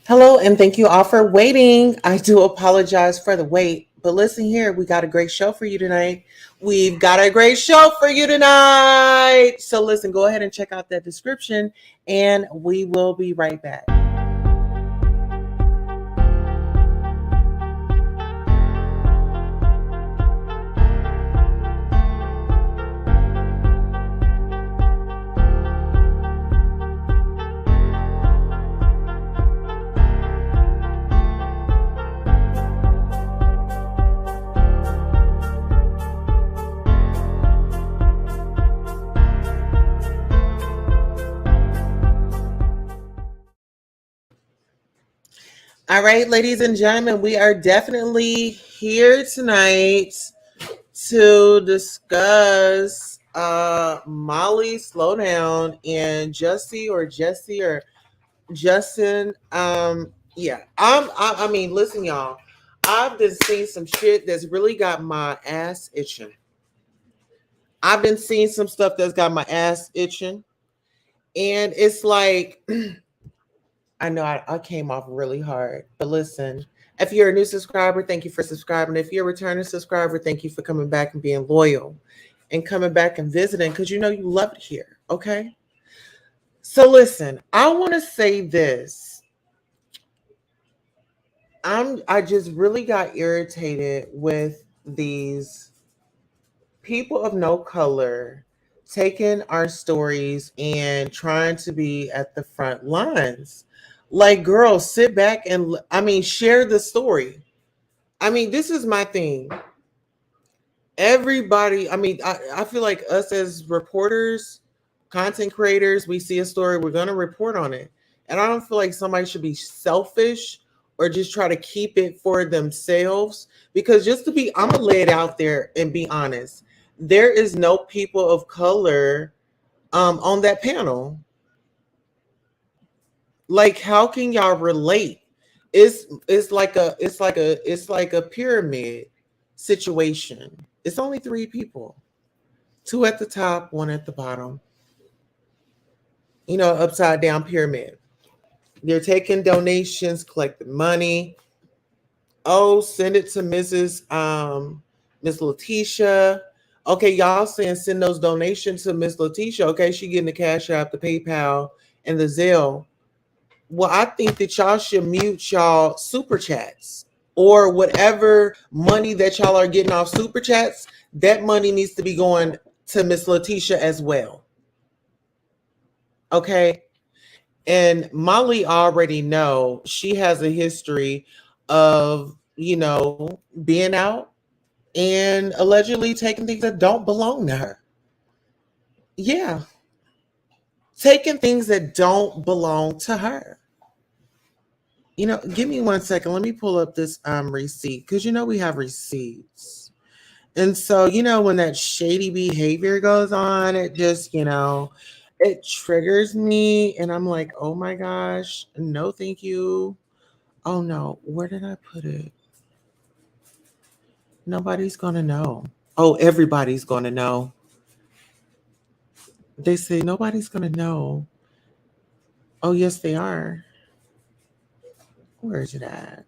Hello, and thank you all for waiting. I do apologize for the wait, but listen here, we got a great show for you tonight. We've got a great show for you tonight. So, listen, go ahead and check out that description, and we will be right back. All right, ladies and gentlemen, we are definitely here tonight to discuss Molly Slowdown and Jesse or Justin. Yeah, I mean, listen, y'all. I've been seeing some shit that's really got my ass itching. I've been seeing some stuff that's got my ass itching, and it's like I know I came off really hard, but listen. If you're a new subscriber, thank you for subscribing. If you're a returning subscriber, thank you for coming back and being loyal and coming back and visiting because you know you love it here. Okay. So listen, I want to say this. I just really got irritated with these people of no color taking our stories and trying to be at the front lines. Like, girls, sit back and I mean, share the story. I mean, this is my thing. Everybody, I feel like us as reporters, content creators, we see a story, we're going to report on it. And I don't feel like somebody should be selfish or just try to keep it for themselves. Because just to be, I'm going to lay it out there and be honest. There is no people of color on that panel. Like, how can y'all relate? It's like a pyramid situation. It's only three people, two at the top, one at the bottom. Upside down pyramid. They're taking donations, collecting money. Oh, send it to Miss Letitia. Okay, y'all saying send those donations to Miss Letitia. Okay, she getting the cash app, the PayPal, and the Zelle. Well, I think that y'all should mute y'all super chats or whatever money that y'all are getting off super chats. That money needs to be going to Miss Letitia as well. Okay. And Molly already know she has a history of, being out and allegedly taking things that don't belong to her. Yeah. Taking things that don't belong to her. Give me 1 second. Let me pull up this receipt because we have receipts. And so, when that shady behavior goes on, it just, it triggers me and I'm like, "Oh my gosh, no thank you." Oh no, where did I put it? Nobody's going to know. Oh, everybody's going to know. They say nobody's going to know. Oh, yes they are. Where is it at?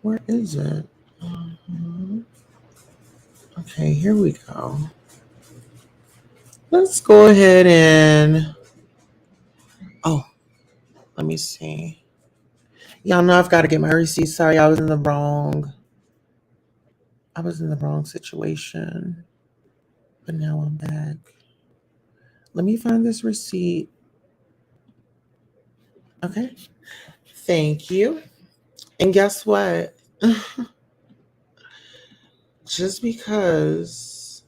Where is it? Mhm. Okay, here we go. Let's go ahead and oh, let me see. Y'all know I've got to get my receipt. Sorry, I was in the wrong situation. But now I'm back. Let me find this receipt. Okay. Thank you. And guess what? Just because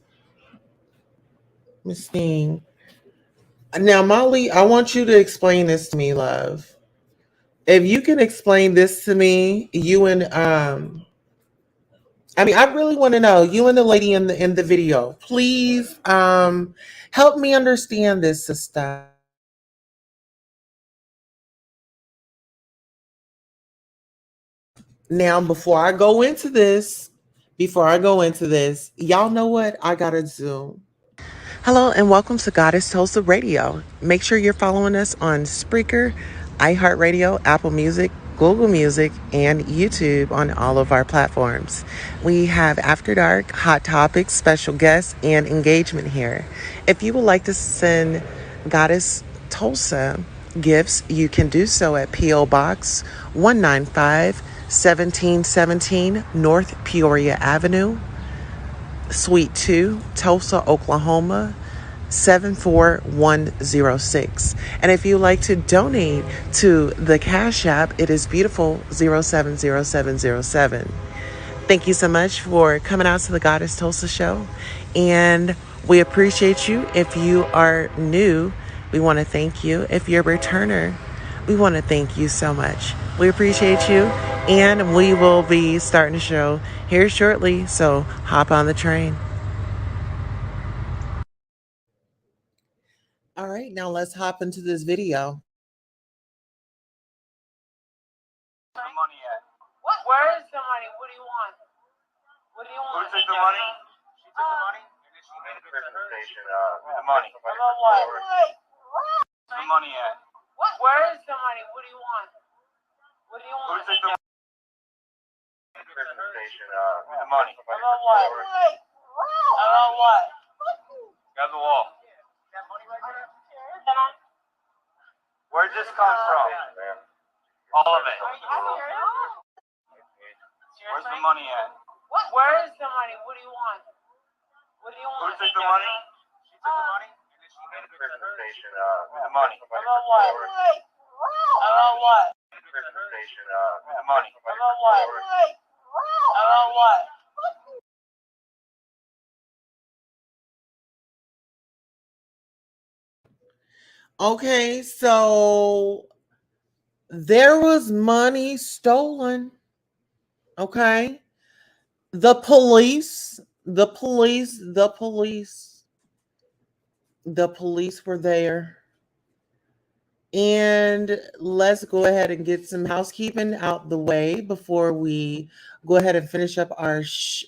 Miss Thing. Now, Molly, I want you to explain this to me, love. If you can explain this to me, you and I really want to know, you and the lady in the video. Please help me understand this, sister. Now, before I go into this, y'all know what? I got to Zoom. Hello and welcome to Goddess Tulsa Radio. Make sure you're following us on Spreaker, iHeartRadio, Apple Music, Google Music, and YouTube on all of our platforms. We have After Dark, Hot Topics, special guests, and engagement here. If you would like to send Goddess Tulsa gifts, you can do so at P.O. Box 195, 1717 North Peoria Avenue, Suite 2, Tulsa, Oklahoma, 74106. And if you like to donate to the Cash App, it is beautiful 070707. Thank you so much for coming out to the Goddess Tulsa show. And we appreciate you. If you are new, we want to thank you. If you're a returner, we want to thank you so much. We appreciate you. And we will be starting the show here shortly. So hop on the train. All right, now let's hop into this video. Money at? What? Where is the money? What do you want? What do you want? Who took the money? She took the money? And then she made the station with the money. About what? Where's the money at? What? Where is the money? What do you want? What do you want? Who took the money? Station with the money. About what? About what? Grab the wall. That money right there? Where'd this come from? All of it. Where's the money at? What? Where is the money? What do you want? What do you want? Who took the money? She took the money? And then she made the station with the money. About what? About what? Station with the money. About what? About what? Okay, so there was money stolen. Okay. The police were there. And let's go ahead and get some housekeeping out the way before we go ahead and finish up our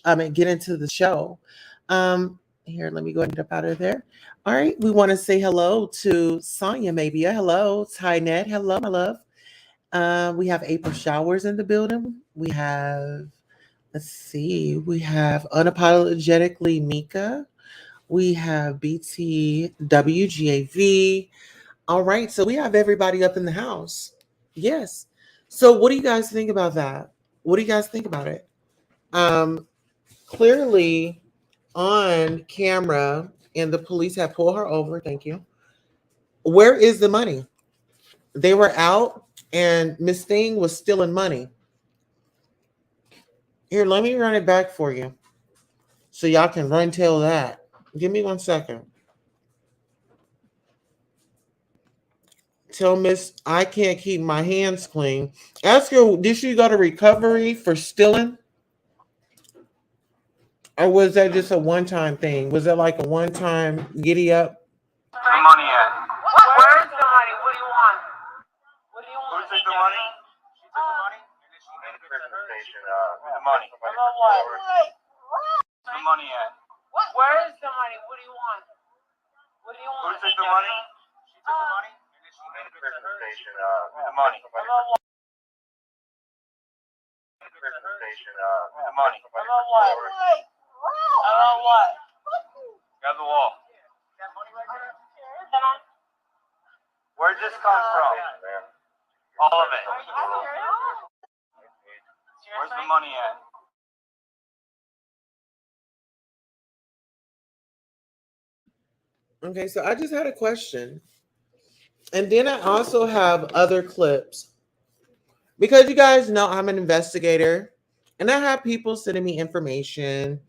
get into the show. Here, let me go ahead and get up out of there. All right, we want to say hello to Sonia Mabia. Hello, Tynette. Hello, my love. We have April Showers in the building. We have, let's see, we have Unapologetically Mika. We have BTWGAV. All right, so we have everybody up in the house. Yes. So what do you guys think about that? What do you guys think about it? Clearly on camera, and the police have pulled her over. Thank you. Where is the money? They were out and Miss Thing was stealing money. Here, let me run it back for you so y'all can run tell that. Give me 1 second. Tell Miss I can't keep my hands clean. Ask her, did she go to recovery for stealing? Or was that just a one-time thing? Was it like a one-time giddy up? Where's the money at? Where's the money? What do you want? What do you want? Who took the money? She took the money? And then she made the station with the money. About what? Where's the money at? Where is the money? What do you want? What do you want? Who took the money? She took the money? And then she made the station with the money. About what? Station with the money. About what? About what? Grab the wall. That money right there? Where'd this come from? All of it. Where's the money at? Okay, so I just had a question. And then I also have other clips. Because you guys know I'm an investigator and I have people sending me information.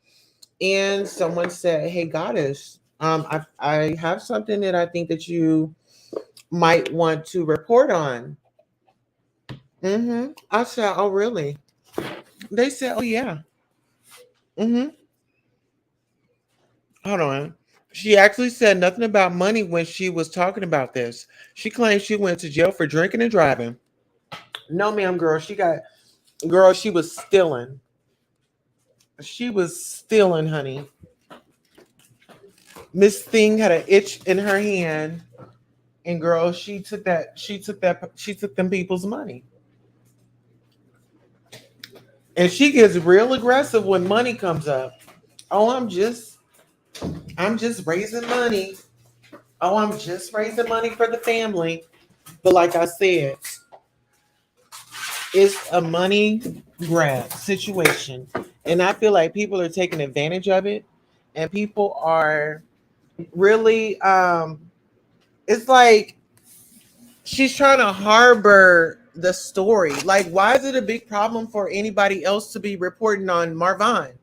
And someone said, "Hey, Goddess, I have something that I think that you might want to report on." I said, "Oh, really?" They said, "Oh, yeah." Mm-hmm. Hold on. She actually said nothing about money when she was talking about this. She claimed she went to jail for drinking and driving. No, ma'am, girl. She was stealing. She was stealing, honey. Miss Thing had an itch in her hand, and girl, she took them people's money. And she gets real aggressive when money comes up. Oh, I'm just raising money. Oh, I'm just raising money for the family. But like I said, it's a money grab situation. And I feel like people are taking advantage of it. And people are really it's like she's trying to harbor the story. Like, why is it a big problem for anybody else to be reporting on Marvin?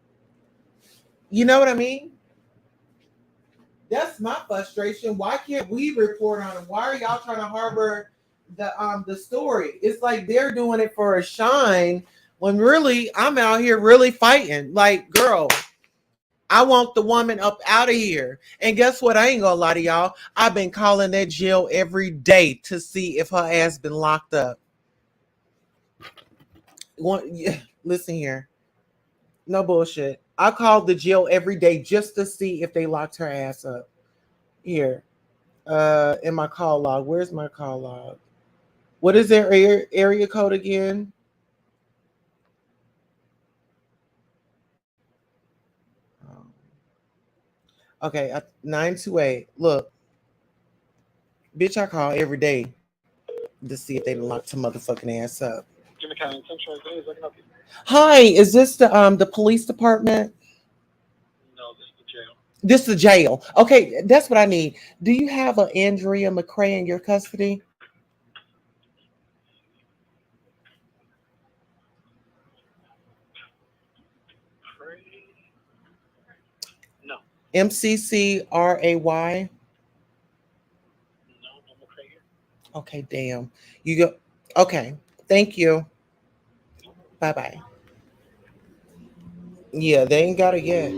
You know what I mean? That's my frustration. Why can't we report on it? Why are y'all trying to harbor the story? It's like they're doing it for a shine when really I'm out here really fighting. Like, girl, I want the woman up out of here. And guess what? I ain't gonna lie to y'all. I've been calling that jail every day to see if her ass been locked up. Yeah, listen here. No bullshit. I called the jail every day just to see if they locked her ass up. Here. In my call log. Where's my call log? What is their area code again? Um, okay, 928. Look, bitch, I call every day to see if they done locked her motherfucking ass up. Jimmy County Central, I can help you. Hi, is this the police department? No, this is the jail. This is the jail. Okay, that's what I need. Do you have a Andrea McCray in your custody? No. MCCRAY? No, no McCray here. Okay, damn. You go. Okay, thank you. Bye bye. Yeah, they ain't got it yet.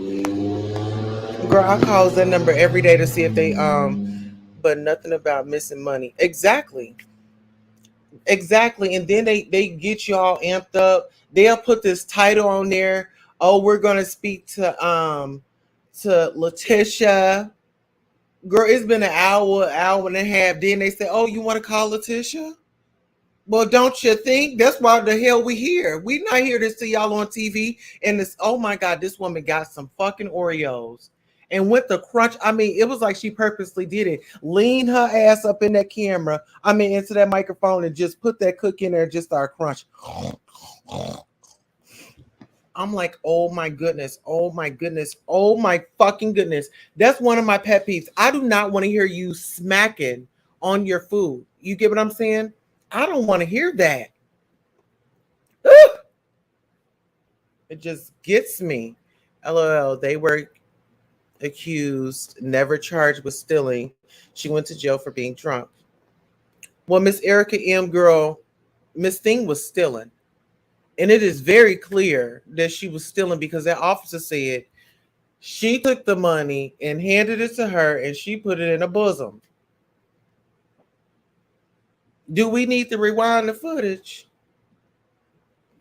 Girl, I calls that number every day to see if they but nothing about missing money. Exactly. Exactly. And then they get you all amped up. They'll put this title on there. Oh, we're gonna speak to Letitia. Girl, it's been an hour and a half. Then they say, oh, you want to call Letitia? Well, don't you think that's why the hell we here? We not here to see y'all on TV. And this, oh my God, this woman got some fucking Oreos. And with the crunch, I mean, it was like she purposely did it. Lean her ass up in that camera, I mean, into that microphone and just put that cookie in there and just start crunch. I'm like, oh my goodness, oh my goodness, oh my fucking goodness. That's one of my pet peeves. I do not want to hear you smacking on your food. You get what I'm saying? I don't want to hear that. Ugh! It just gets me. LOL. They were accused, never charged with stealing. She went to jail for being drunk. Well, Miss Erica M. Girl, Miss Thing was stealing. And it is very clear that she was stealing because that officer said she took the money and handed it to her and she put it in a bosom. Do we need to rewind the footage?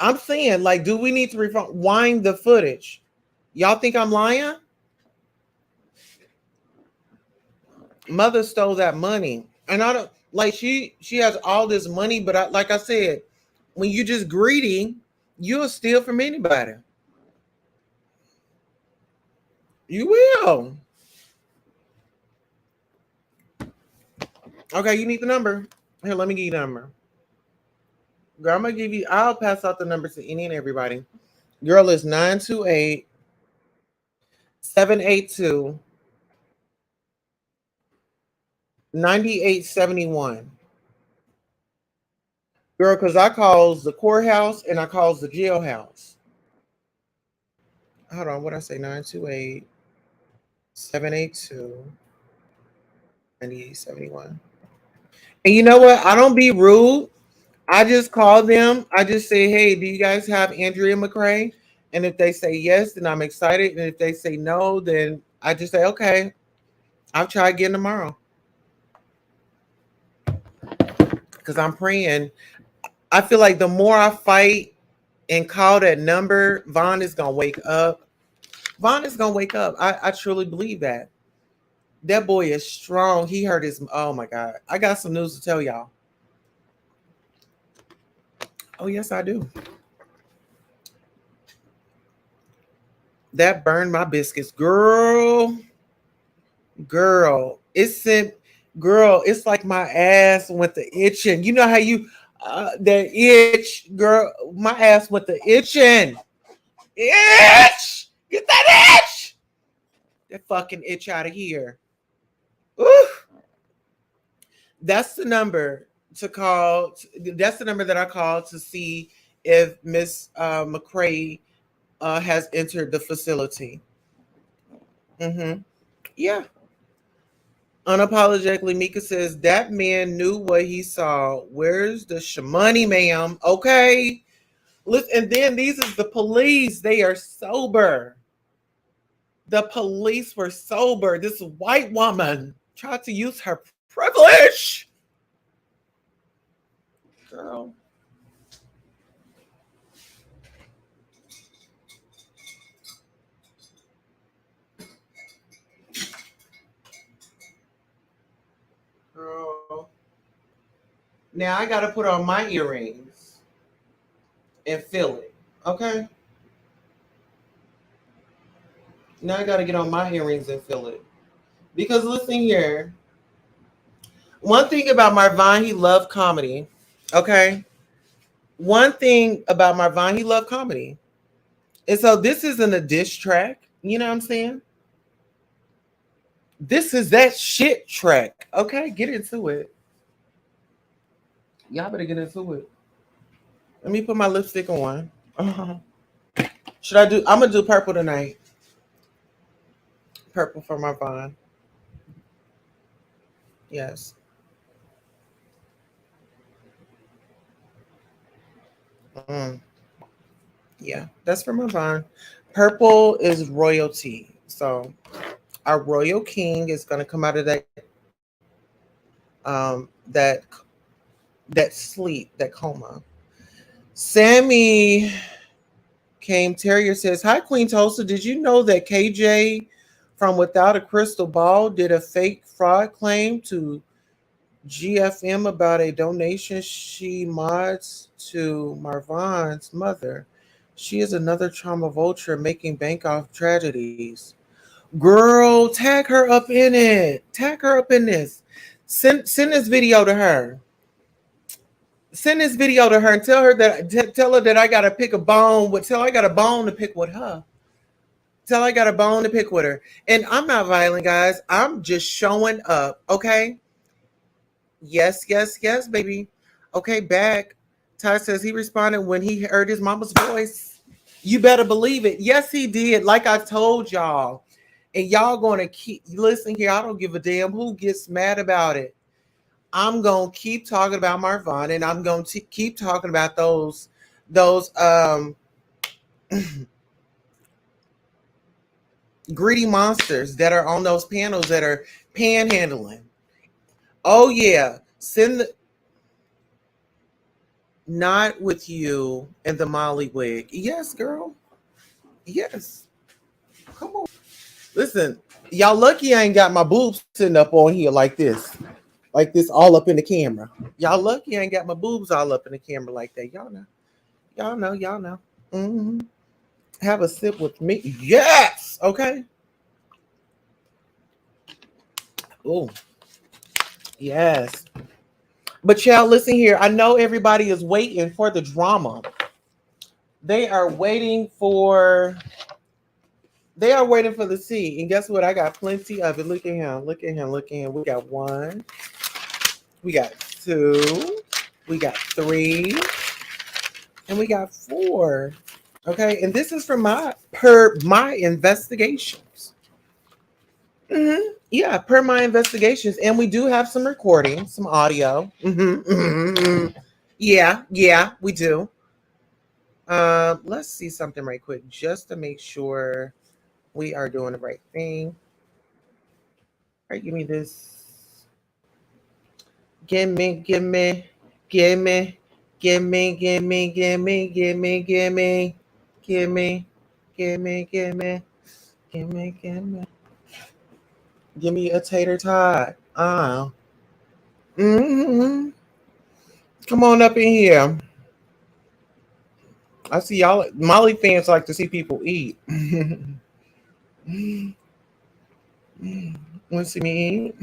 I'm saying, like, do we need to rewind the footage? Y'all think I'm lying? Mother stole that money. And I don't like she has all this money, but like I said, when you just greedy, you'll steal from anybody. You will. Okay, you need the number. Here, let me give you the number. Girl, I'm gonna give you, I'll pass out the number to any and everybody. Girl is 928-782-9871. Girl, because I calls the courthouse and I calls the jailhouse. Hold on, what I say? 928-782-9871. And you know what? I don't be rude. I just call them. I just say, hey, do you guys have Andrea McCray? And if they say yes, then I'm excited. And if they say no, then I just say, okay, I'll try again tomorrow. Because I'm praying. I feel like the more I fight and call that number, Vaughn is going to wake up. Vaughn is going to wake up. I truly believe that. That boy is strong. He hurt his. Oh my God. I got some news to tell y'all. Oh, yes, I do. That burned my biscuits. Girl. Girl, it's like my ass went to itching. You know how you, that itch, girl, my ass went to itching. Itch! Get that itch! That fucking itch out of here. Ooh. That's the number to call. That's the number that I called to see if Miss McCray has entered the facility. Mm-hmm. Yeah. Unapologetically, Mika says that man knew what he saw. Where's the money, ma'am? Okay. Listen, and then these is the police. They are sober. The police were sober. This white woman tried to use her privilege. Girl. Girl. Now I gotta put on my earrings and feel it. Okay? Now I gotta get on my earrings and feel it. Because listen here. One thing about Marvin, he loved comedy. Okay? One thing about Marvin, he loved comedy. And so this isn't a diss track. You know what I'm saying? This is that shit track. Okay? Get into it. Y'all better get into it. Let me put my lipstick on. Should I do? I'm gonna do purple tonight. Purple for my Vine. Yes. Mm, yeah, that's for my Vine. Purple is royalty. So our royal king is gonna come out of that sleep, that coma. Sammy came. Terrier says, "Hi, Queen Tulsa. Did you know that KJ from Without a Crystal Ball did a fake fraud claim to GFM about a donation she mods to Marvan's mother? She is another trauma vulture making bank off tragedies. Girl, tag her up in it. Tag her up in this. Send this video to her. Send this video to her and tell her that tell her that I gotta pick a bone with tell I got a bone to pick with her. Tell I got a bone to pick with her. And I'm not violent, guys. I'm just showing up. Okay. Yes, yes, yes, baby. Okay, back. Ty says he responded when he heard his mama's voice. You better believe it. Yes, he did. Like I told y'all. And y'all gonna keep listen here. I don't give a damn who gets mad about it. I'm gonna keep talking about Marvin, and I'm gonna keep talking about those greedy monsters that are on those panels that are panhandling. Oh yeah, send the not with you and the Molly wig. Yes, girl. Yes. Come on. Listen, y'all lucky I ain't got my boobs sitting up on here like this. Like this all up in the camera. Y'all lucky I ain't got my boobs all up in the camera like that. Y'all know. Y'all know. Y'all know. Hmm. Have a sip with me. Yes. Okay. Oh, yes. But y'all listen here. I know everybody is waiting for the drama. They are waiting for the C. And guess what? I got plenty of it. Look at him. Look at him. Look at him. We got one. We got two. We got three. And we got four. Okay. And this is from my investigations. Yeah, per my investigations. And we do have some recording, some audio. Yeah, yeah, we do. Let's see something right quick just to make sure we are doing the right thing. All right, give me this. Gimme, gimme, gimme, gimme, gimme, gimme, gimme, gimme, gimme, gimme, gimme, gimme, gimme. Give me a tater tot. Mm-hmm. Come on up in here. I see y'all. Molly fans like to see people eat. Want to see me eat?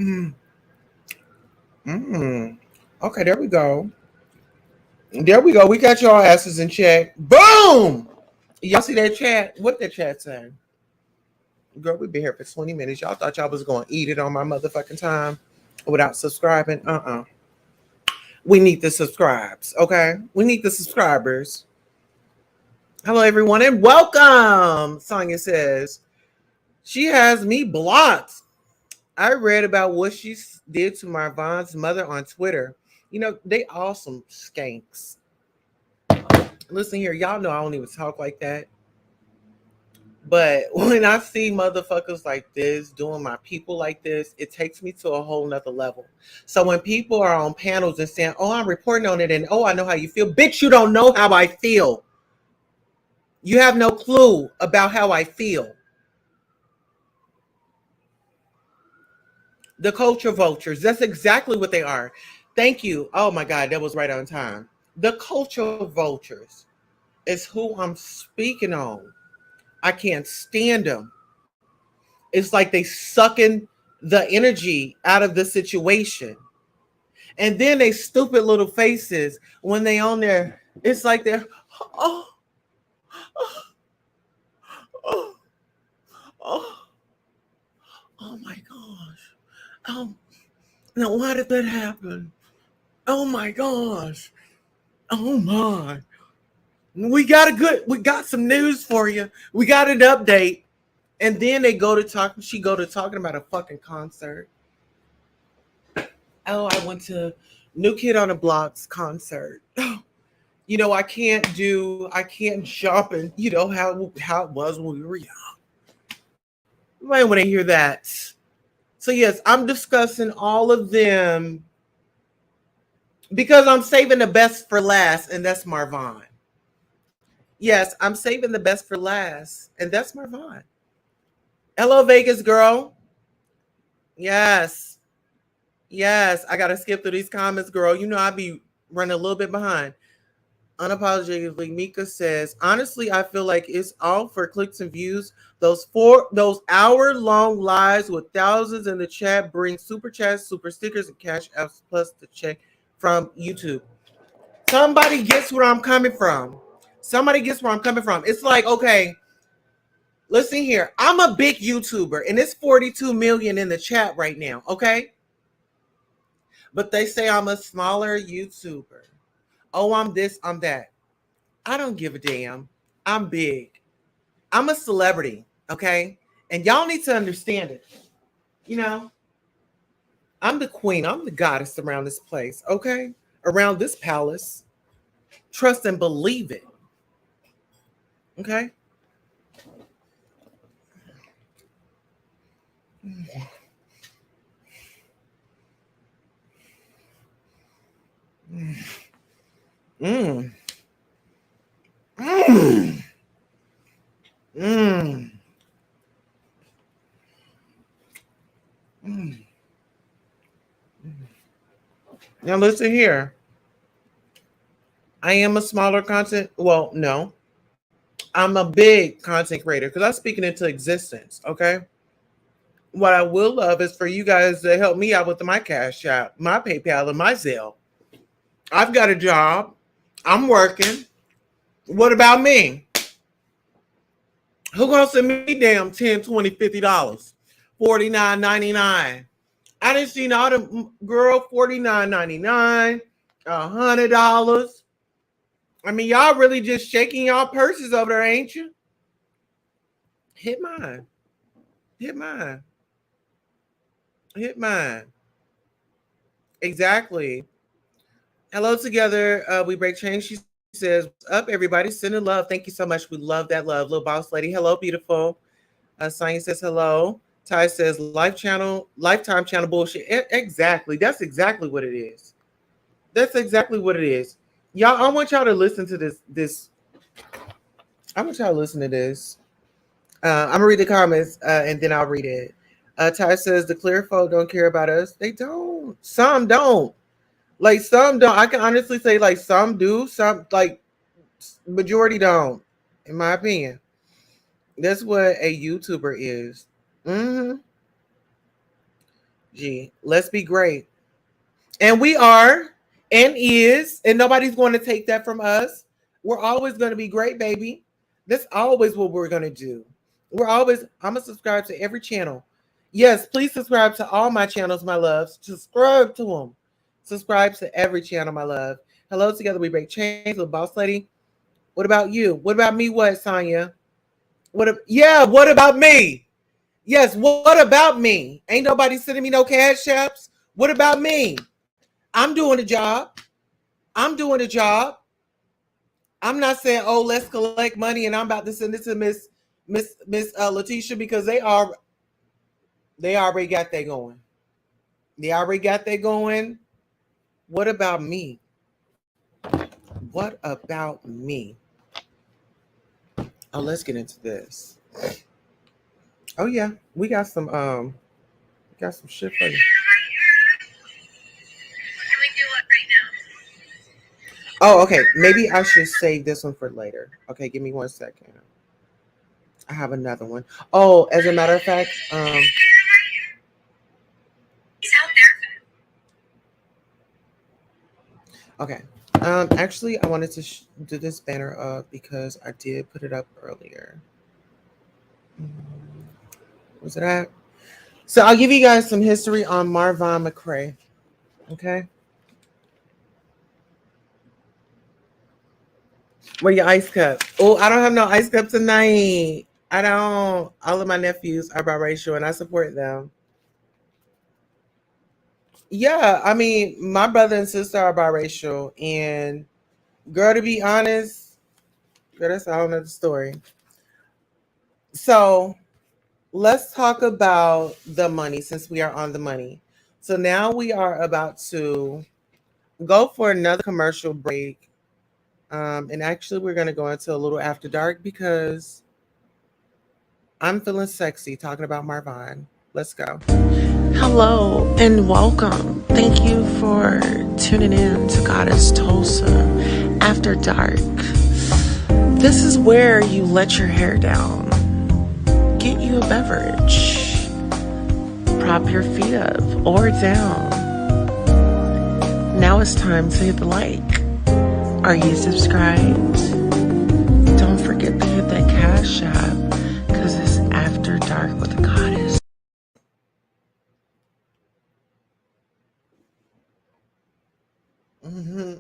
Mm. Okay, there we go. There we go. We got y'all asses in check. Boom! Y'all see that chat? What that chat saying? Girl, we've been here for 20 minutes. Y'all thought y'all was going to eat it on my motherfucking time without subscribing? We need the subscribes, okay? We need the subscribers. Hello, everyone, and welcome. Sonia says, she has me blocked. I read about what she did to Marvon's mother on Twitter. You know, they awesome skanks. Listen here, y'all know I don't even talk like that. But when I see motherfuckers like this doing my people like this, it takes me to a whole nother level. So when people are on panels and saying, oh, I'm reporting on it and oh, I know how you feel. Bitch, you don't know how I feel. You have no clue about how I feel. The culture vultures, that's exactly what they are. Thank you. Oh my God, that was right on time. The culture vultures is who I'm speaking on. I can't stand them. It's like they sucking the energy out of the situation. And then they stupid little faces when they on there. It's like they're oh, oh, oh, oh, oh my gosh. Now why did that happen? Oh my gosh. Oh my. We got some news for you. We got an update. And then she go to talking about a fucking concert. Oh, I went to New Kid on the Block's concert. You know, I can't jump and you know how it was when we were young. You might want to hear that. So yes, I'm discussing all of them because I'm saving the best for last, and that's Marvon. Yes, I'm saving the best for last, and that's Marvon. Hello, Vegas girl. Yes. Yes. I gotta skip through these comments, girl. You know I be running a little bit behind. Unapologetically, Mika says, honestly, I feel like it's all for clicks and views. Those hour-long lives with thousands in the chat bring super chats, super stickers, and cash apps plus the check from YouTube. Somebody gets where I'm coming from. Somebody gets where I'm coming from. It's like, okay, listen here. I'm a big YouTuber, and it's 42 million in the chat right now, okay? But they say I'm a smaller YouTuber. Oh, I'm this, I'm that. I don't give a damn. I'm big. I'm a celebrity, okay? And y'all need to understand it. You know, I'm the queen. I'm the goddess around this place, okay? Around this palace. Trust and believe it, okay? Mm. Mm. Mm. Mm. Now listen here. I am a smaller content. Well, no, I'm a big content creator because I'm speaking into existence. Okay. What I will love is for you guys to help me out with my Cash App, my PayPal, and my Zelle. I've got a job. I'm working. What about me? Who gonna send me damn 10, 20, $50? 49.99. I didn't see all the girl 49.99, $100. I mean, y'all really just shaking y'all purses over there, ain't you? Hit mine. Hit mine. Hit mine. Exactly. Hello together. We break change. She says, what's up, everybody? Sending love. Thank you so much. We love that love. Little boss lady. Hello, beautiful. Sonia says hello. Ty says lifetime channel bullshit. Exactly. That's exactly what it is. That's exactly what it is. Y'all, I want y'all to listen to this. I want y'all to listen to this. I'm gonna read the comments and then I'll read it. Ty says the clear folk don't care about us. They don't. Some don't. Like some don't. I can honestly say like some do. Some like majority don't. In my opinion, that's what a YouTuber is. Mm-hmm. Gee, let's be great. And we are and is, and nobody's going to take that from us. We're always going to be great, baby. That's always what we're going to do. I'm going to subscribe to every channel. Yes, please subscribe to all my channels, my loves. Subscribe to them. Subscribe to every channel, my love. Hello, together we break chains with Boss Lady. What about you? What about me? What, Sonya? Yeah, what about me? Yes, what about me? Ain't nobody sending me no cash apps. What about me? I'm doing a job. I'm doing a job. I'm not saying, oh, let's collect money and I'm about to send it to Miss Letitia because they already got that going. They already got that going. What about me? What about me? Oh, let's get into this. Oh yeah, we got some shit for you. Oh, okay. Maybe I should save this one for later. Okay, give me 1 second. I have another one. Oh, as a matter of fact, okay. Actually, I wanted to do this banner up because I did put it up earlier. Was it at? So I'll give you guys some history on Marvin McCray. Okay. Where your ice cup? Oh, I don't have no ice cup tonight. I don't. All of my nephews are biracial and I support them. Yeah, I mean, my brother and sister are biracial. And girl, to be honest, girl, that's a whole nother story. So let's talk about the money since we are on the money. So now we are about to go for another commercial break. And actually, we're going to go into a little after dark because I'm feeling sexy talking about Marvin. Let's go. Hello and welcome. Thank you for tuning in to Goddess Tulsa After Dark. This is where you let your hair down, get you a beverage, prop your feet up or down. Now it's time to hit the like. Are you subscribed? Don't forget to hit that cash app because it's After Dark with the Goddess. Mm-hmm.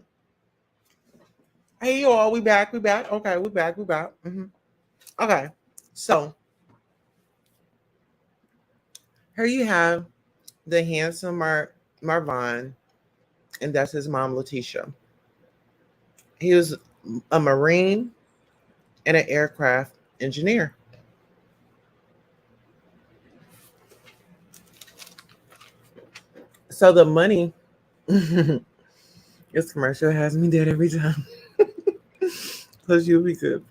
Hey, you all, we back, we back. Okay, we back, we back. Okay, so here you have the handsome Marvin, and that's his mom, Letitia. He was a Marine and an aircraft engineer. So the money, this commercial has me dead every time. Plus, you'll be good.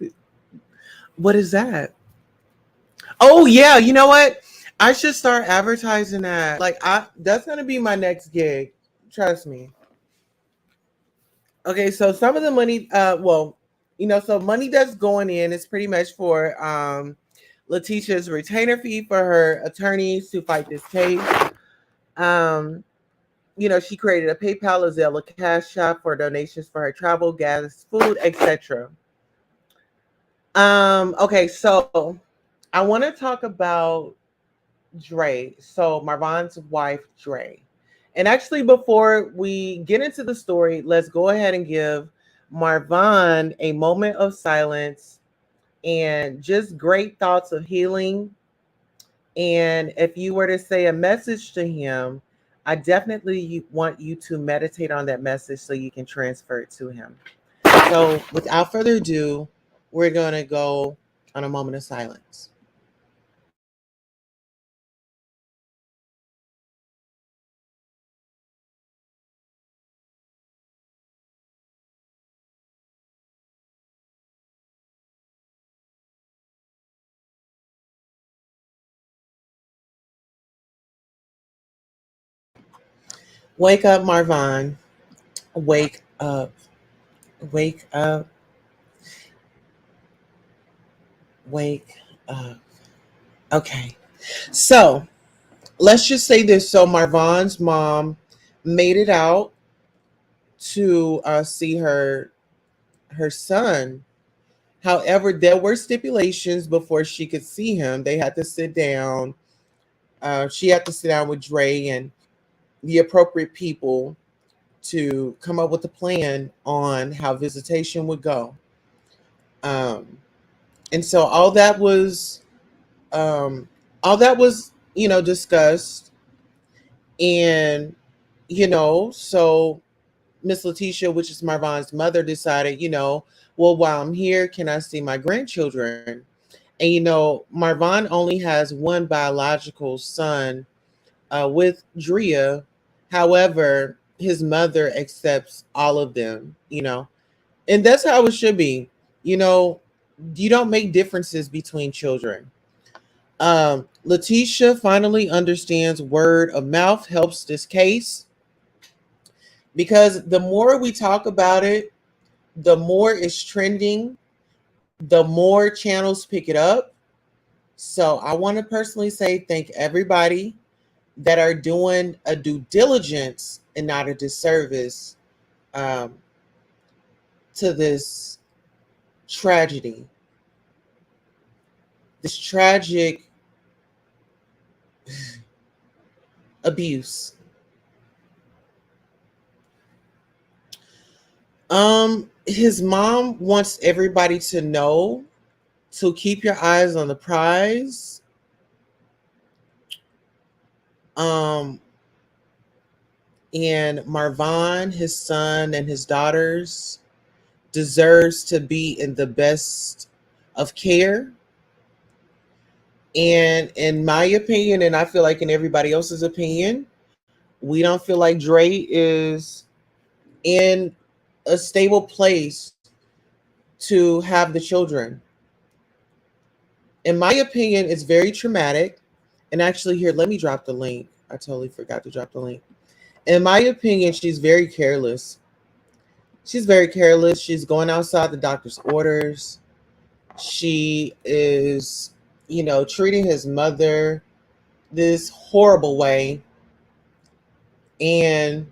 What is that? Oh yeah, you know what? I should start advertising that. Like, that's gonna be my next gig. Trust me. Okay, so some of the money, well, so money that's going in is pretty much for Letitia's retainer fee for her attorneys to fight this case. Um, she created a PayPal, a Zelle, a Cash App for donations for her travel, gas, food, etc. Okay, so I want to talk about Dre. So Marvon's wife, Dre. And actually, before we get into the story, let's go ahead and give Marvon a moment of silence and just great thoughts of healing. And if you were to say a message to him, I definitely want you to meditate on that message so you can transfer it to him. So, without further ado, we're going to go on a moment of silence. Wake up, Marvin. Wake up. Wake up. Wake up. Okay. So let's just say this. So Marvon's mom made it out to see her son. However, there were stipulations before she could see him. They had to sit down. She had to sit down with Dre and the appropriate people to come up with a plan on how visitation would go. Um, and so um, all that was, discussed. And, so Miss Letitia, which is Marvon's mother, decided, well, while I'm here, can I see my grandchildren? And, Marvon only has one biological son with Drea. However, his mother accepts all of them, and that's how it should be. You know, you don't make differences between children. Letitia finally understands word of mouth helps this case because the more we talk about it, the more it's trending, the more channels pick it up. So I want to personally say thank everybody that are doing a due diligence and not a disservice um, to this tragedy, this tragic abuse. His mom wants everybody to know to keep your eyes on the prize. Um, and Marvon, his son, and his daughters deserves to be in the best of care. And in my opinion, and I feel like in everybody else's opinion, we don't feel like Dre is in a stable place to have the children. In my opinion, it's very traumatic. And actually, here, let me drop the link. I totally forgot to drop the link. In my opinion, she's very careless. She's very careless. She's going outside the doctor's orders. She is, treating his mother this horrible way. And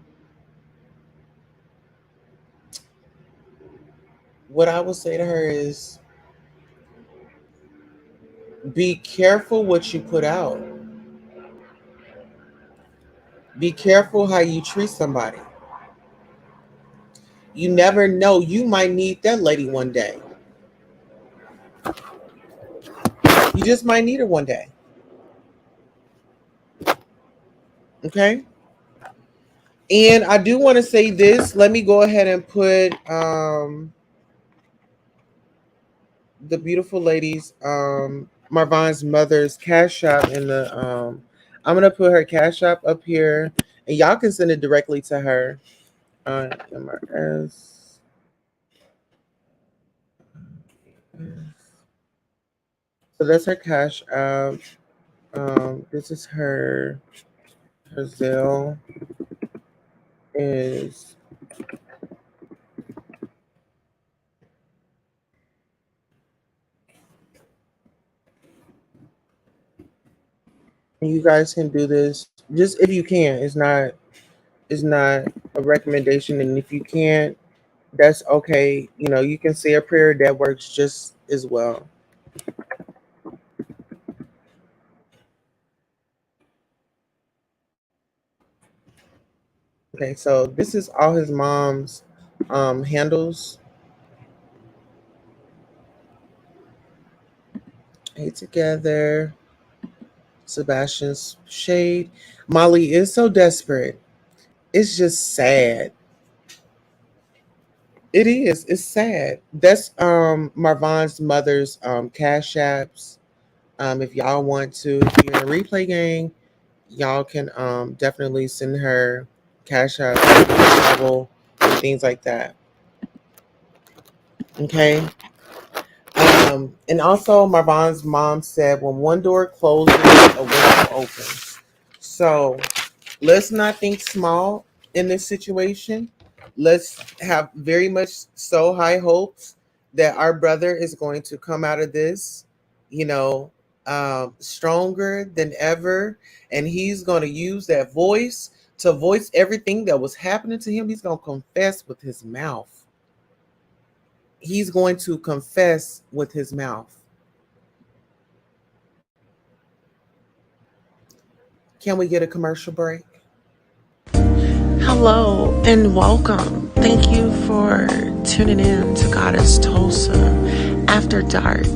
what I will say to her is be careful what you put out. Be careful how you treat somebody. You never know. You might need that lady one day. You just might need her one day. Okay. And I do want to say this. Let me go ahead and put the beautiful ladies, Marvon's mother's cash app in the I'm gonna put her cash app up here and y'all can send it directly to her. MRS. So that's her cash app. This is her Zelle is you guys can do this just if you can. It's not a recommendation, and if you can't, that's okay. You can say a prayer that works just as well. Okay, so this is all his mom's handles. Hey together. Sebastian's shade. Molly is so desperate. It's just sad. It is. It's sad. That's Marvon's mother's cash apps. If y'all want to, if you're in a replay gang, y'all can definitely send her cash app, travel, and things like that. Okay. And also, Marvon's mom said, when one door closes, a window opens. So let's not think small. in this situation. Let's have very much so high hopes that our brother is going to come out of this, you know, stronger than ever. And he's going to use that voice to voice everything that was happening to him. He's going to confess with his mouth. He's going to confess with his mouth. Can we get a commercial break? Hello and welcome. Thank you for tuning in to Goddess Tulsa After Dark.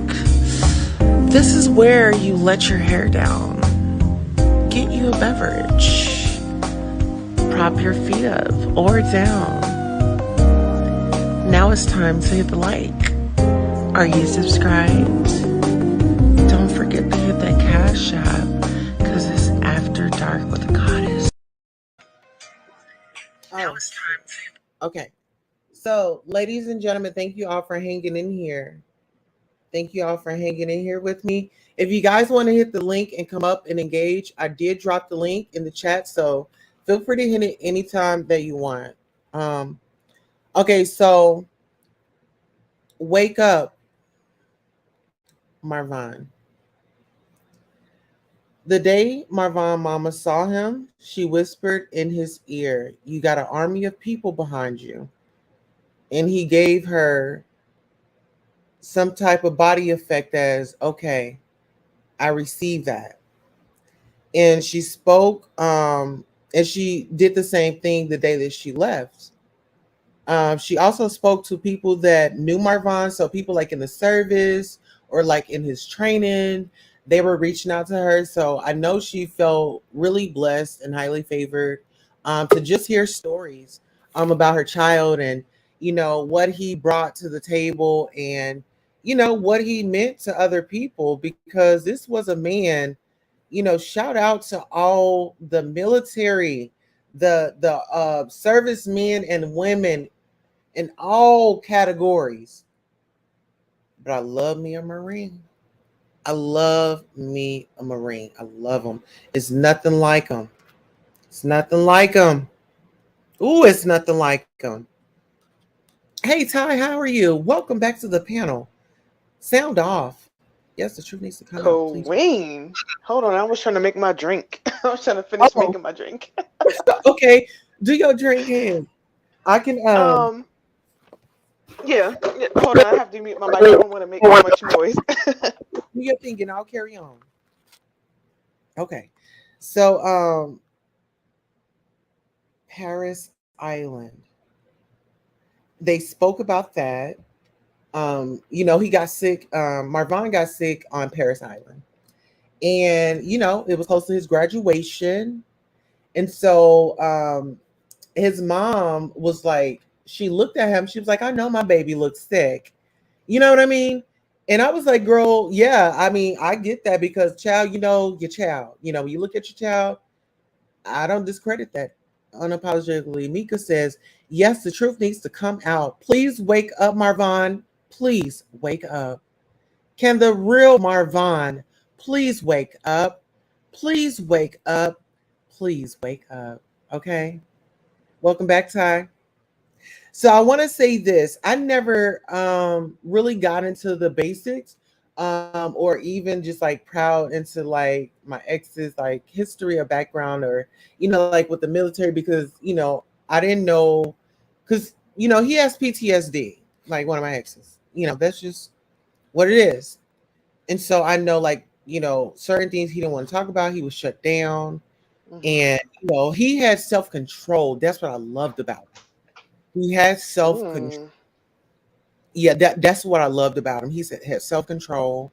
This is where you let your hair down, get you a beverage, prop your feet up or down. Now it's time to hit the like. Are you subscribed? Don't forget to hit that cash app because it's After Dark with the Goddess. Now it's time to... Okay. So, ladies and gentlemen, thank you all for hanging in here. Thank you all for hanging in here with me. If you guys want to hit the link and come up and engage, I did drop the link in the chat, so feel free to hit it anytime that you want. Okay, so wake up, Marvin. The day Marvin mama saw him, she whispered in his ear, "You got an army of people behind you." And he gave her some type of body effect as, "Okay, I receive that." And she spoke, and she did the same thing the day that she left. She also spoke to people that knew Marvin, so people like in the service or like in his training, they were reaching out to her. So I know she felt really blessed and highly favored, to just hear stories about her child and what he brought to the table and what he meant to other people, because this was a man. Shout out to all the military, the servicemen and women in all categories. But I love me a Marine. I love me a Marine. I love them. It's nothing like them. It's nothing like them. Ooh, it's nothing like them. Hey, Ty, how are you? Welcome back to the panel. Sound off. Yes, the truth needs to come out, please. Queen. Hold on, I was trying to make my drink. I was trying to finish Oh, making my drink. okay. Do your drink hand. I can Yeah. Hold on, I have to mute my mic. I don't want to make too much noise. do your thing and I'll carry on. Okay. So Paris Island. They spoke about that. He got sick. Marvin got sick on Paris Island. And, it was close to his graduation. And so his mom was like, she looked at him. She was like, "I know my baby looks sick." You know what I mean? And I was like, "Girl, yeah, I mean, I get that because child, your child, when you look at your child, I don't discredit that unapologetically." Mika says, "Yes, the truth needs to come out. Please wake up, Marvin. Please wake up. Can the real Marvin please wake up? Please wake up. Please wake up." Okay. Welcome back, Ty. So I want to say this. I never really got into the basics, or even just like proud into like my ex's like history or background, or like with the military, because I didn't know, because he has PTSD, like one of my exes. That's just what it is. And so I know, like, certain things he didn't want to talk about. He was shut down, Mhm. and he had self control. That's what I loved about him. He had self control. Mm. Yeah, that's what I loved about him. He said had self control.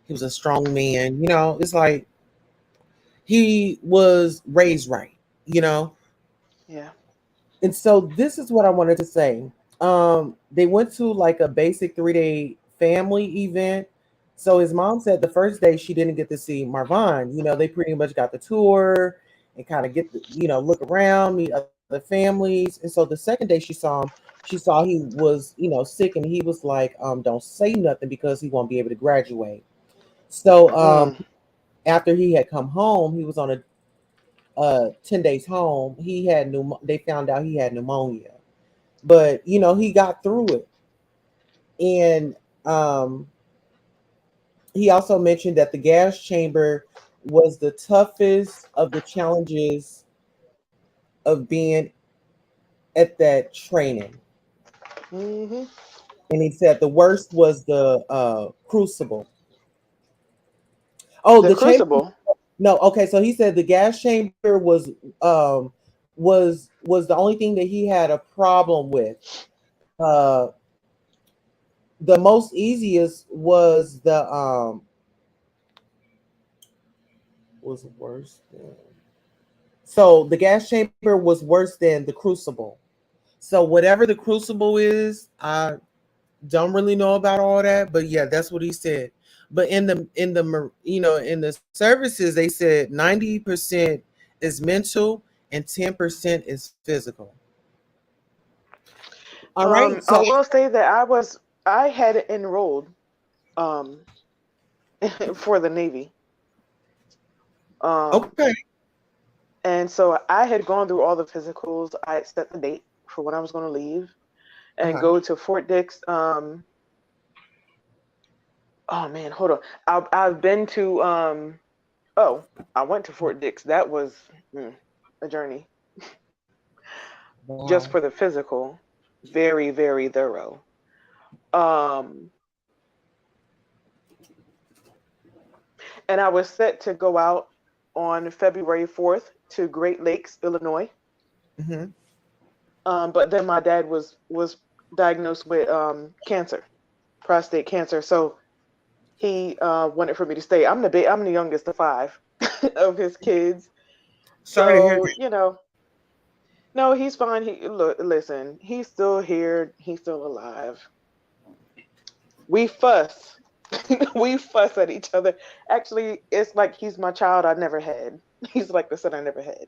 He was a strong man. It's like he was raised right. You know, Yeah. and so this is what I wanted to say. They went to like a basic 3-day family event. So his mom said the first day she didn't get to see Marvin. They pretty much got the tour and kind of get the, look around, meet other families. And so the second day she saw him, she saw he was, sick, and he was like, "Don't say nothing because he won't be able to graduate." So Mm. after he had come home, he was on 10 days home, he had they found out he had pneumonia. But he got through it. And he also mentioned that the gas chamber was the toughest of the challenges of being at that training. Hmm. And he said the worst was the crucible. Oh, The the chamber. Crucible. No, okay. So he said the gas chamber was the only thing that he had a problem with. Uh, the most easiest was the was worse than. So the gas chamber was worse than the crucible. So whatever the crucible is, I don't really know about all that, but yeah, that's what he said. But in the services, they said 90% is mental and 10% is physical. All right, so I will say that I had enrolled um for the Navy. Um, okay, and so I had gone through all the physicals. I had set the date for when I was going to leave and uh-huh. go to Fort Dix. Oh man, hold on. I've been to oh, I went to Fort Dix. That was a journey just Wow. for the physical. Very, very thorough. Um, and I was set to go out on February 4th to Great Lakes, Illinois. Hmm. But then my dad was diagnosed with cancer, prostate cancer. So he wanted for me to stay. I'm the youngest of five of his kids. Sorry to hear So, that. no, he's fine. Listen, he's still here. He's still alive. We fuss. We fuss at each other. Actually, it's like he's my child I never had. He's like the son I never had.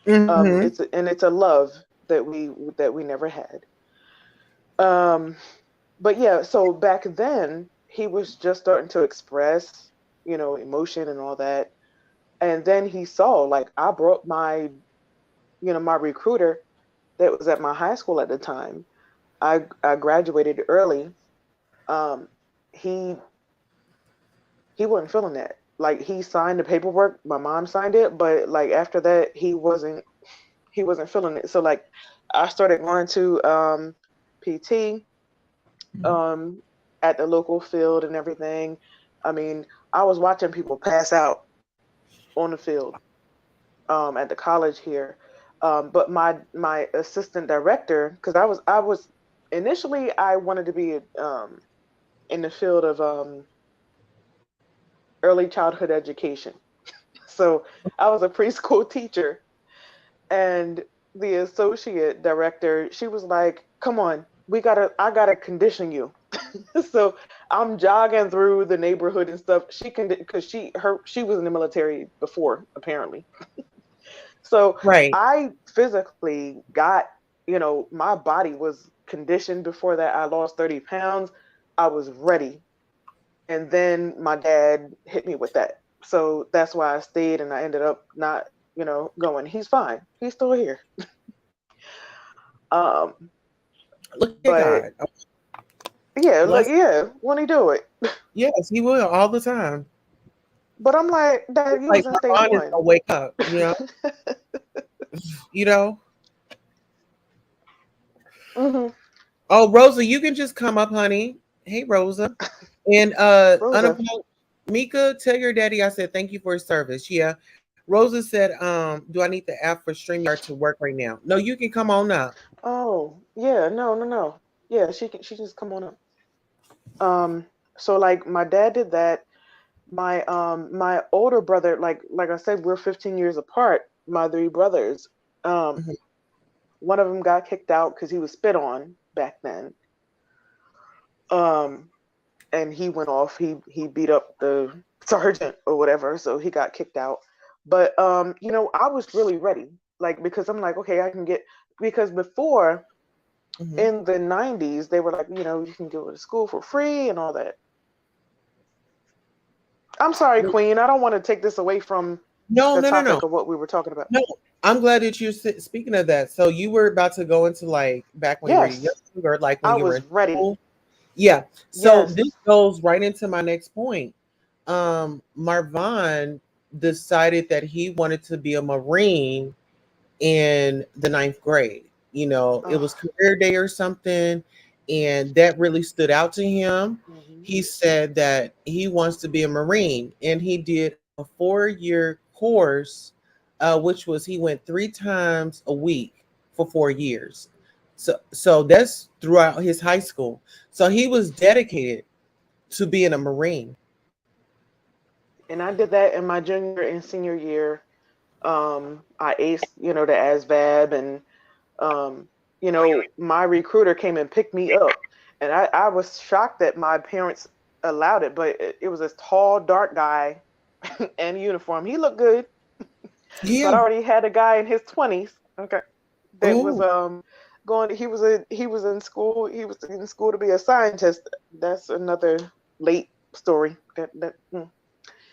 Hmm. It's a love that we never had. Um, but yeah, so back then he was just starting to express, emotion and all that. And then he saw like I brought my recruiter that was at my high school at the time. I graduated early. Um, he he wasn't feeling that. Like he signed the paperwork, my mom signed it, but like after that he wasn't feeling it. So like I started going to PT um at the local field and everything. I mean, I was watching people pass out on the field at the college here. But my assistant director, because I was initially I wanted to be in the field of early childhood education. So I was a preschool teacher, and the associate director, she was like, "Come on, I gotta condition you." So I'm jogging through the neighborhood and stuff. She can because she was in the military before apparently. So Right. I physically got, my body was conditioned before that. I lost 30 pounds. I was ready. And then my dad hit me with that. So that's why I stayed and I ended up not, going. He's fine. He's still here. Um, Look at but God. yeah, like Bless. yeah, when he do it. Yes, he will all the time. But I'm like, Dad, It's you like was in my stage mind is one. gonna wake up. You know. Hmm. Oh, Rosa, you can just come up, honey. Hey, Rosa. And Rosa. Mika, tell your daddy I said thank you for his service. Yeah. Rosa said, do I need the app for StreamYard to work right now? No, you can come on up. Oh, yeah, no, no, no. Yeah, she can just come on up. Um, so like my dad did that. My older brother, like I said, we're 15 years apart, my three brothers. Um, Mhm. one of them got kicked out because he was spit on back then. Um, and he went off. He beat up the sergeant or whatever, so he got kicked out. But I was really ready, like because I'm like, okay, I can get because before Mhm. in the 90s they were like, you can go to school for free and all that. I'm sorry, Queen. I don't want to take this away from. No, the no, no, no, topic of what we were talking about. no. I'm glad that you're speaking of that. So you were about to go into like back when you were Yes, younger, like when I you were was in ready. school. Yeah. So Yes. this goes right into my next point. Marvin decided that he wanted to be a Marine in the ninth grade. You know, it was Oh. career day or something, and that really stood out to him. Hmm. He said that he wants to be a Marine, and he did a 4 year course, which was he went 3 times a week for 4 years. So that's throughout his high school. So he was dedicated to being a Marine. And I did that in my junior and senior year. I aced, the ASVAB, and my recruiter came and picked me up, and I was shocked that my parents allowed it, but it was this tall, dark guy in uniform. He looked good, but I Yeah. already had a guy in his 20s. Okay, that was Oh, going. He was in school to be a scientist. That's another late story.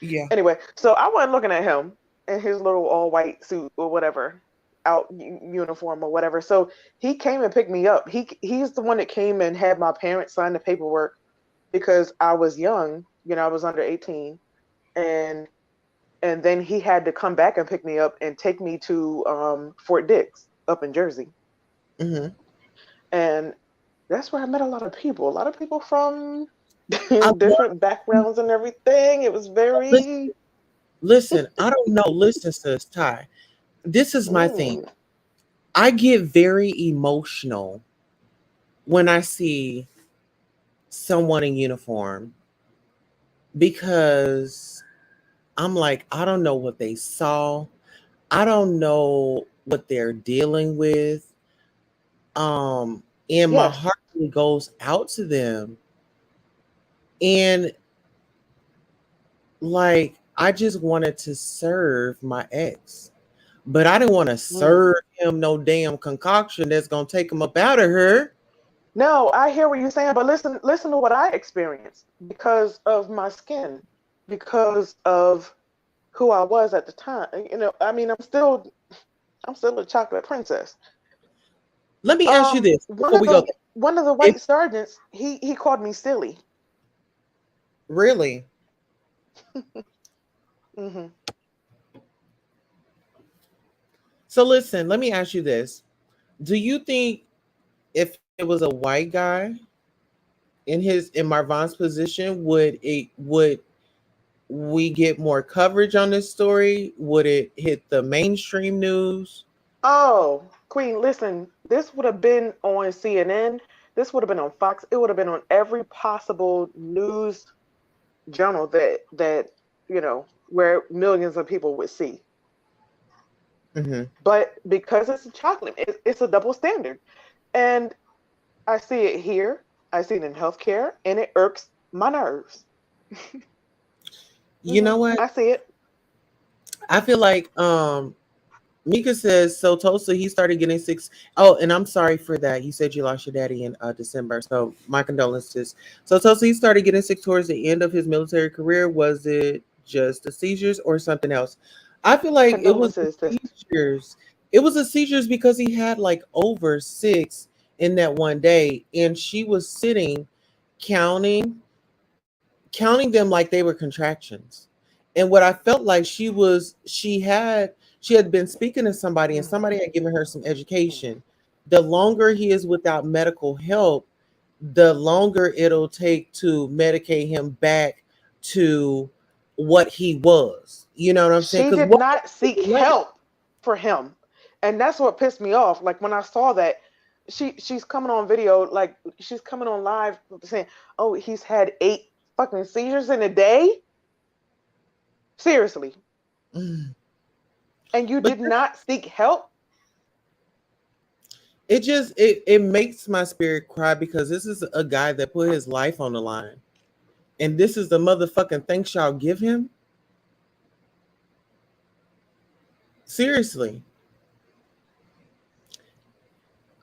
yeah. Anyway, so I wasn't looking at him in his little all white suit or whatever, uniform or whatever. So he came and picked me up. He's the one that came and had my parents sign the paperwork because I was young. I was under 18, and then he had to come back and pick me up and take me to Fort Dix up in Jersey, Hmm. and that's where I met a lot of people. A lot of people from I different love. backgrounds and everything. It was Listen, very. listen. I don't know. Listen, sis, Ty. This is my thing. Mm, I get very emotional when I see someone in uniform because I'm like, I don't know what they saw. I don't know what they're dealing with. And my yes. heart really goes out to them. And like, I just wanted to serve my ex, but I didn't want to Mm. serve him no damn concoction that's gonna take him up out of her. No, I hear what you're saying, but listen to what I experienced because of my skin, because of who I was at the time. I mean, I'm still a chocolate princess. Let me ask you this One before of we go the there. one of the If white sergeants, he called me silly. really, Hmm. so listen, let me ask you this. Do you think if it was a white guy in Marvan's position, would we get more coverage on this story? Would it hit the mainstream news? Oh, Queen, listen, this would have been on CNN. This would have been on Fox. It would have been on every possible news journal where millions of people would see. Hmm. But because it's a chocolate, it's a double standard. And I see it here, I see it in healthcare, and it irks my nerves. You know what? I see it. I feel like Mika says so. Tosa he started getting six. Oh, and I'm sorry for that. You said you lost your daddy in December, so my condolences. So Tosa he started getting sick towards the end of his military career. Was it just the seizures or something else? I feel like it was the Condolences, sis. seizures. It was the seizures because he had like over six in that one day, and she was sitting counting counting them like they were contractions. And what I felt like she had been speaking to somebody and Mm, somebody had given her some mm. education. The longer he is without medical help, the longer it'll take to medicate him back to what he was. You know what I'm saying? She Because did what not seek help for him. And that's what pissed me off. Like when I saw that, she's coming on video, like she's coming on live saying, "Oh, he's had 8 fucking seizures in a day." Seriously. And you but did not seek help? it makes my spirit cry because this is a guy that put his life on the line. And this is the motherfucking thanks y'all give him? Seriously.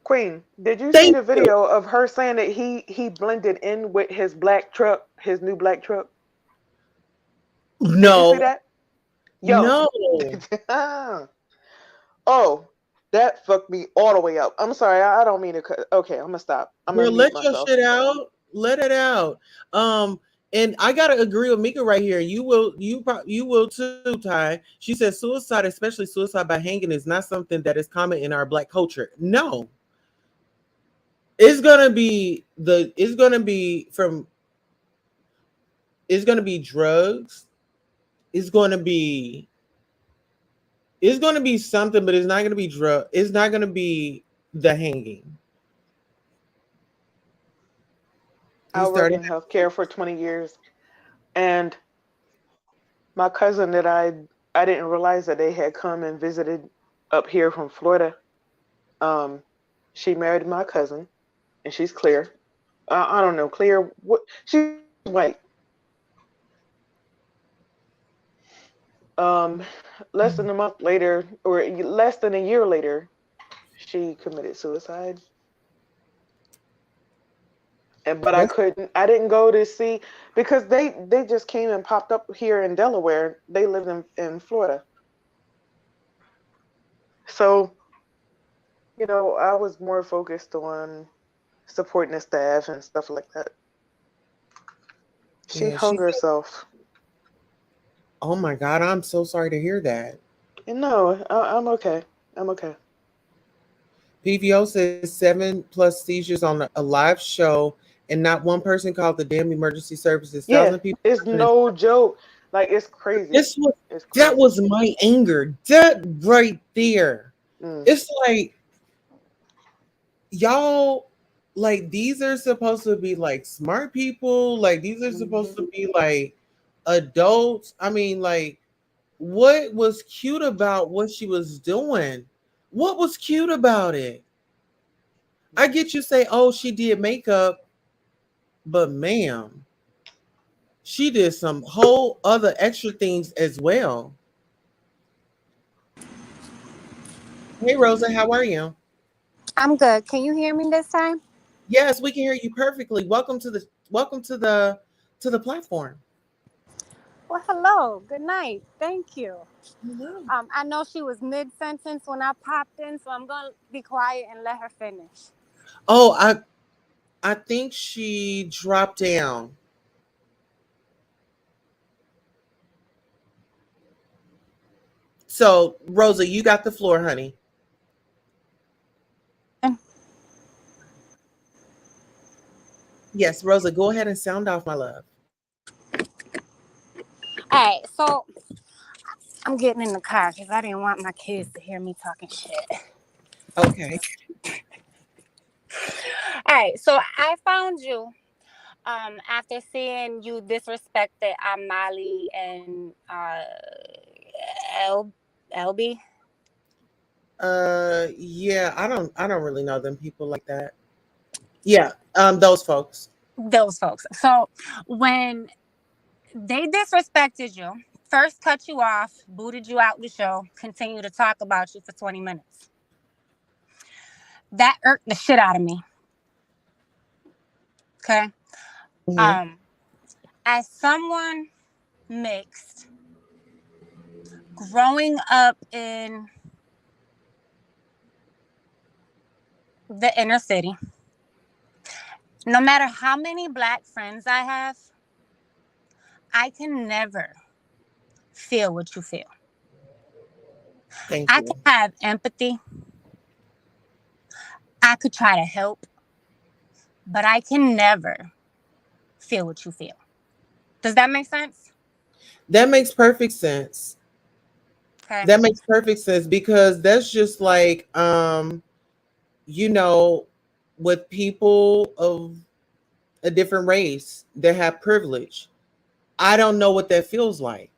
Queen, did you see Thank the you. video of her saying that he blended in with his black truck, his new black truck? Did you see No, that? Yo. No, Oh, that fucked me all the way up. I'm sorry. I don't mean to cut. Okay, I'm gonna stop. I'm gonna girl, mute let your myself. shit out. Let it out. And I gotta agree with Mika right here. You will too, Ty. She says suicide, especially suicide by hanging, is not something that is common in our Black culture. No, it's gonna be from it's gonna be drugs. It's gonna be it's gonna be something, but it's not gonna be drug. It's not gonna be the hanging. I It worked started. in healthcare for 20 years, and my cousin that I didn't realize that they had come and visited up here from Florida. Um, she married my cousin, and she's clear. I don't know, clear. What? She's white. Um, less than a month later, or less than a year later, she committed suicide. And but I That's couldn't. I didn't go to see because they just came and popped up here in Delaware. They lived in Florida, so I was more focused on supporting the staff and stuff like that. She yeah. hung herself. Oh my God, I'm so sorry to hear that. And no, I'm okay. I'm okay. PVO says 7+ seizures on a live show, and not one person called the damn emergency services. Yeah, Thousand people. it's no joke. Like it's crazy. This was It's that crazy. was my anger. That right there. Mm. It's like y'all, like these are supposed to be like smart people. Like these are supposed Hmm. to be like adults. I mean, like what was cute about what she was doing? What was cute about it? I get you say, oh, she did makeup, but ma'am, she did some whole other extra things as well. Hey Rosa, how are you? I'm good. Can you hear me this time? Yes, we can hear you perfectly. Welcome to the platform. Well, hello. Good night. Thank you. Hello. I know she was mid sentence when I popped in, so I'm gonna be quiet and let her finish. Oh, I think she dropped down. So Rosa, you got the floor, honey. Yes, Rosa, go ahead and sound off, my love. All right, so I'm getting in the car because I didn't want my kids to hear me talking shit. Okay. All right, so I found you after seeing you disrespected Molly and L- LB. Yeah, I don't really know them people like that. Yeah, those folks. Those folks. So when they disrespected you, first cut you off, booted you out the show, continued to talk about you for 20 minutes. That irked the shit out of me. Okay. Mhm. Um, as someone mixed, growing up in the inner city, no matter how many black friends I have, I can never feel what you feel. Thank I you. can have empathy. I could try to help, but I can never feel what you feel. Does that make sense? That makes perfect sense. Okay. That makes perfect sense because that's just like you know, with people of a different race that have privilege. I don't know what that feels like.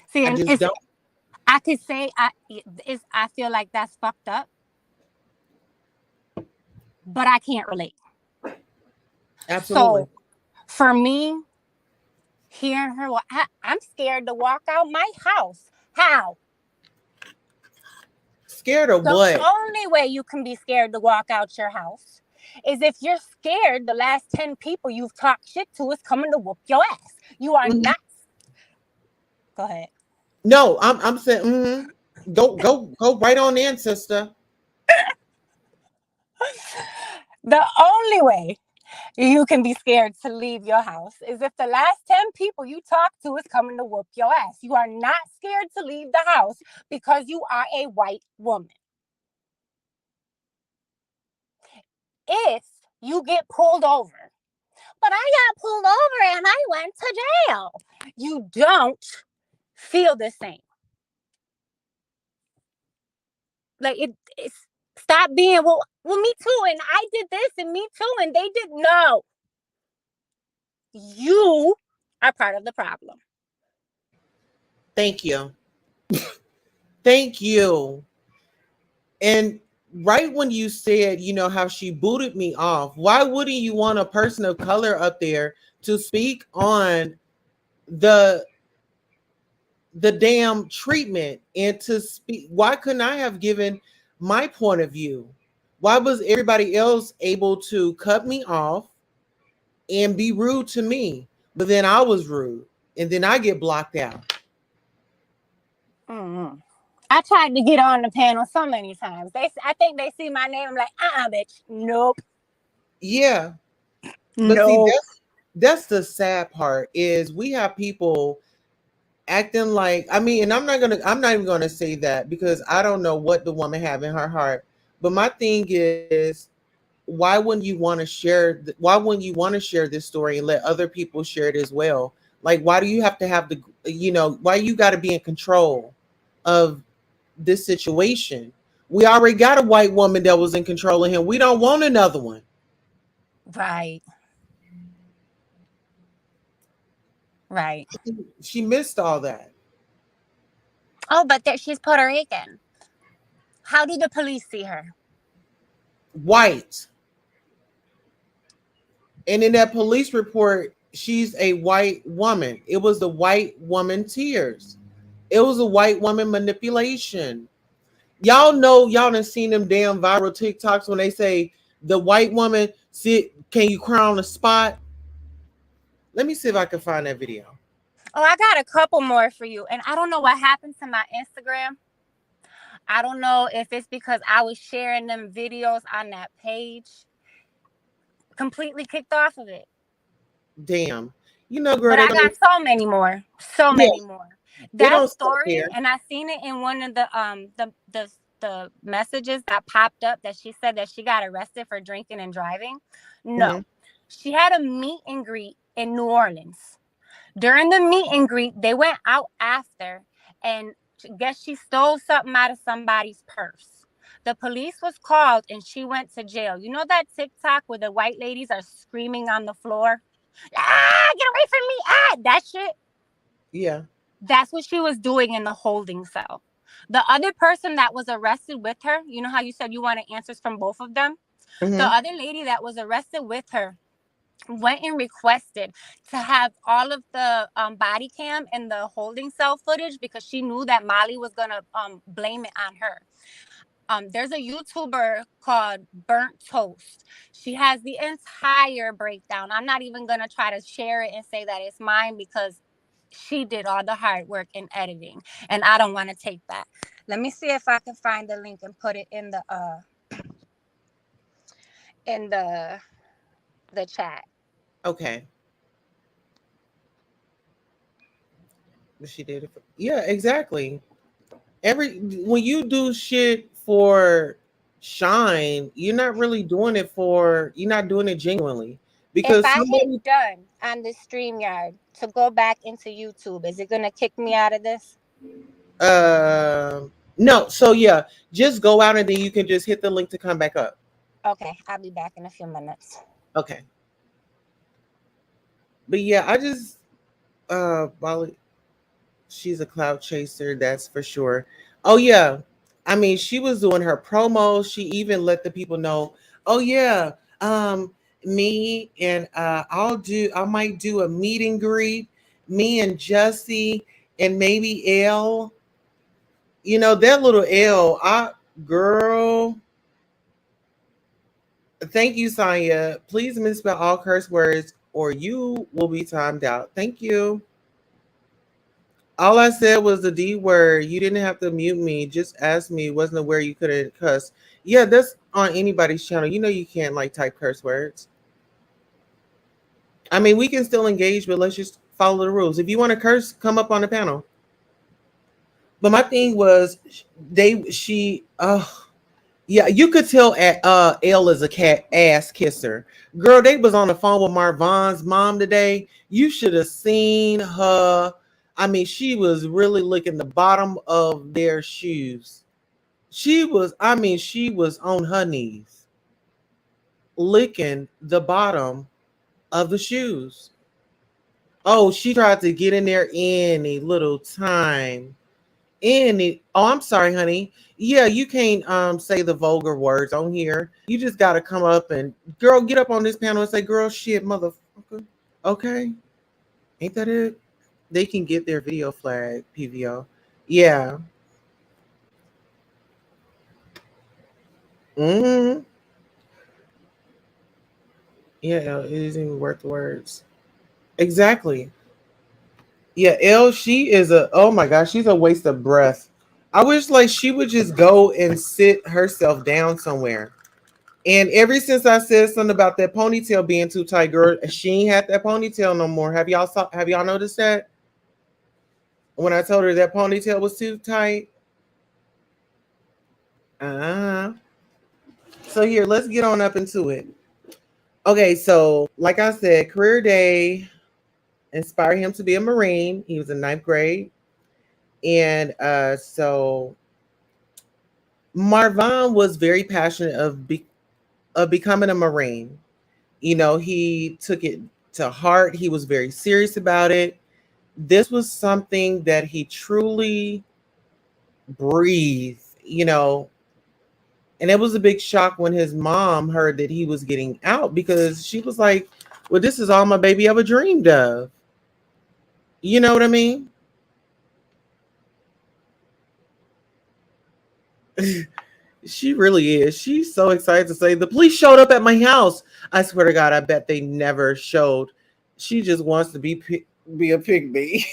See, I and just it's don't. I could say I feel like that's fucked up, but I can't relate. Absolutely. So for me, hearing her, I'm scared to walk out my house. How? Scared of The what? only way you can be scared to walk out your house is if you're scared the last 10 people you've talked shit to is coming to whoop your ass. You are Mhm. not. Go ahead. No, I'm saying, go right on in, sister. The only way you can be scared to leave your house is if the last 10 people you talk to is coming to whoop your ass. You are not scared to leave the house because you are a white woman. If you get pulled over, but I got pulled over and I went to jail, you don't feel the same. Like it's stop being well me too and I did this and me too and they did no. You are part of the problem. Thank you. Thank you. And right when you said, how she booted me off, why wouldn't you want a person of color up there to speak on the the damn treatment and to speak? Why couldn't I have given my point of view? Why was everybody else able to cut me off and be rude to me, but then I was rude and then I get blocked out? Mm-hmm. I tried to get on the panel so many times. I think they see my name. I'm like, bitch, nope, Yeah, but see, nope. that's the sad part is we have people acting like, I mean, and I'm not even gonna say that because I don't know what the woman have in her heart. But my thing is, why wouldn't you want to share this story and let other people share it as well? Like, why do you have to have why you got to be in control of this situation? We already got a white woman that was in control of him. We don't want another one. Right, right. She missed all that. Oh, but she's Puerto Rican. How do the police see her? White. And in that police report, she's a white woman. It was the white woman tears. It was a white woman manipulation. Y'all know, y'all done seen them damn viral TikToks when they say the white woman sit, can you cry on the spot? Let me see if I can find that video. Oh, I got a couple more for you. And I don't know what happened to my Instagram. I don't know if it's because I was sharing them videos on that page. Completely kicked off of it. Damn. Girl, But they I don't, got so many more. So yeah, many more. it That don't stop story, there. and I seen it in one of the messages that popped up that she said that she got arrested for drinking and driving. Hmm. No. She had a meet and greet in New Orleans. During the meet and greet, they went out after and guess she stole something out of somebody's purse. The police was called and she went to jail. You know that TikTok where the white ladies are screaming on the floor? Get away from me. That shit. Yeah. That's what she was doing in the holding cell. The other person that was arrested with her, you know how you said you wanted answers from both of them? The Hmm. other lady that was arrested with her went and requested to have all of the body cam and the holding cell footage because she knew that Molly was going to blame it on her. There's a YouTuber called Burnt Toast. She has the entire breakdown. I'm not even going to try to share it and say that it's mine because she did all the hard work in editing and I don't want to take that. Let me see if I can find the link and put it in the chat. Okay. But she did it yeah, exactly. When you do shit for shine, you're not doing it genuinely. If Because I somebody hit done on the StreamYard to go back into YouTube, is it gonna kick me out of this? uh no, so yeah, just go out and then you can just hit the link to come back up. Okay, I'll be back in a few minutes. Okay. But yeah, I just Molly, she's a cloud chaser, that's for sure. Oh yeah. I mean, she was doing her promo. She even let the people know, oh yeah, me and I might do a meet and greet, me and Jussie and maybe L. That little L, girl, thank you, Sonya. Please misspell all curse words or you will be timed out. Thank you. All I said was the D word. You didn't have to mute me. Just ask me. Wasn't aware you couldn't cuss. Yeah, that's on anybody's channel. You know you can't like type curse words. I mean, we can still engage, but let's just follow the rules. If you want to curse, come up on the panel. But my thing was, yeah, you could tell L is a cat ass kisser. Girl, they was on the phone with Marvon's mom today. You should have seen her. I mean, she was really licking the bottom of their shoes. She was on her knees, licking the bottom of the shoes. Oh, she tried to get in there any little time. Oh, I'm sorry, honey. Yeah, you can't say the vulgar words on here. You just gotta come up and girl, get up on this panel and say, girl, shit, motherfucker. Okay. Ain't that it? They can get their video flag, PVO. Yeah. Mm-hmm. Yeah, it isn't even worth the words. Exactly. Yeah, L, she is oh my gosh, she's a waste of breath. I wish like she would just go and sit herself down somewhere. And ever since I said something about that ponytail being too tight, girl, she ain't had that ponytail no more. Have y'all noticed that? When I told her that ponytail was too tight? Uh-huh. So here, let's get on up into it. Okay, so like I said, career day inspired him to be a Marine. He was in ninth grade. And so Marvon was very passionate of becoming a Marine. You know, he took it to heart. He was very serious about it. This was something that he truly breathed, you know. And it was a big shock when his mom heard that he was getting out because she was like, well, this is all my baby ever dreamed of. You know what I mean? She really is. She's so excited to say, the police showed up at my house. I swear to God, I bet they never showed. She just wants to be a pygmy.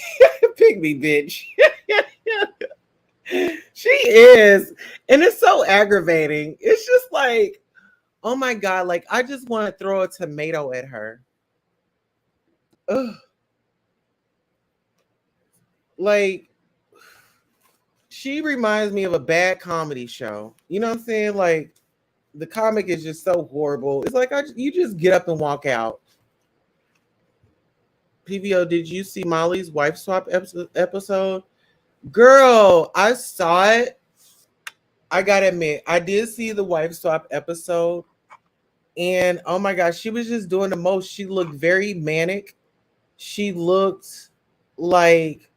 Pygmy bitch. She is. And it's so aggravating. It's just like, oh my God, like I just want to throw a tomato at her. Ugh. Like, she reminds me of a bad comedy show. You know what I'm saying? Like, the comic is just so horrible. It's like you just get up and walk out. PVO, did you see Molly's wife swap episode? Girl, I saw it. I gotta admit, I did see the wife swap episode. And oh my gosh, she was just doing the most. She looked very manic. She looked like,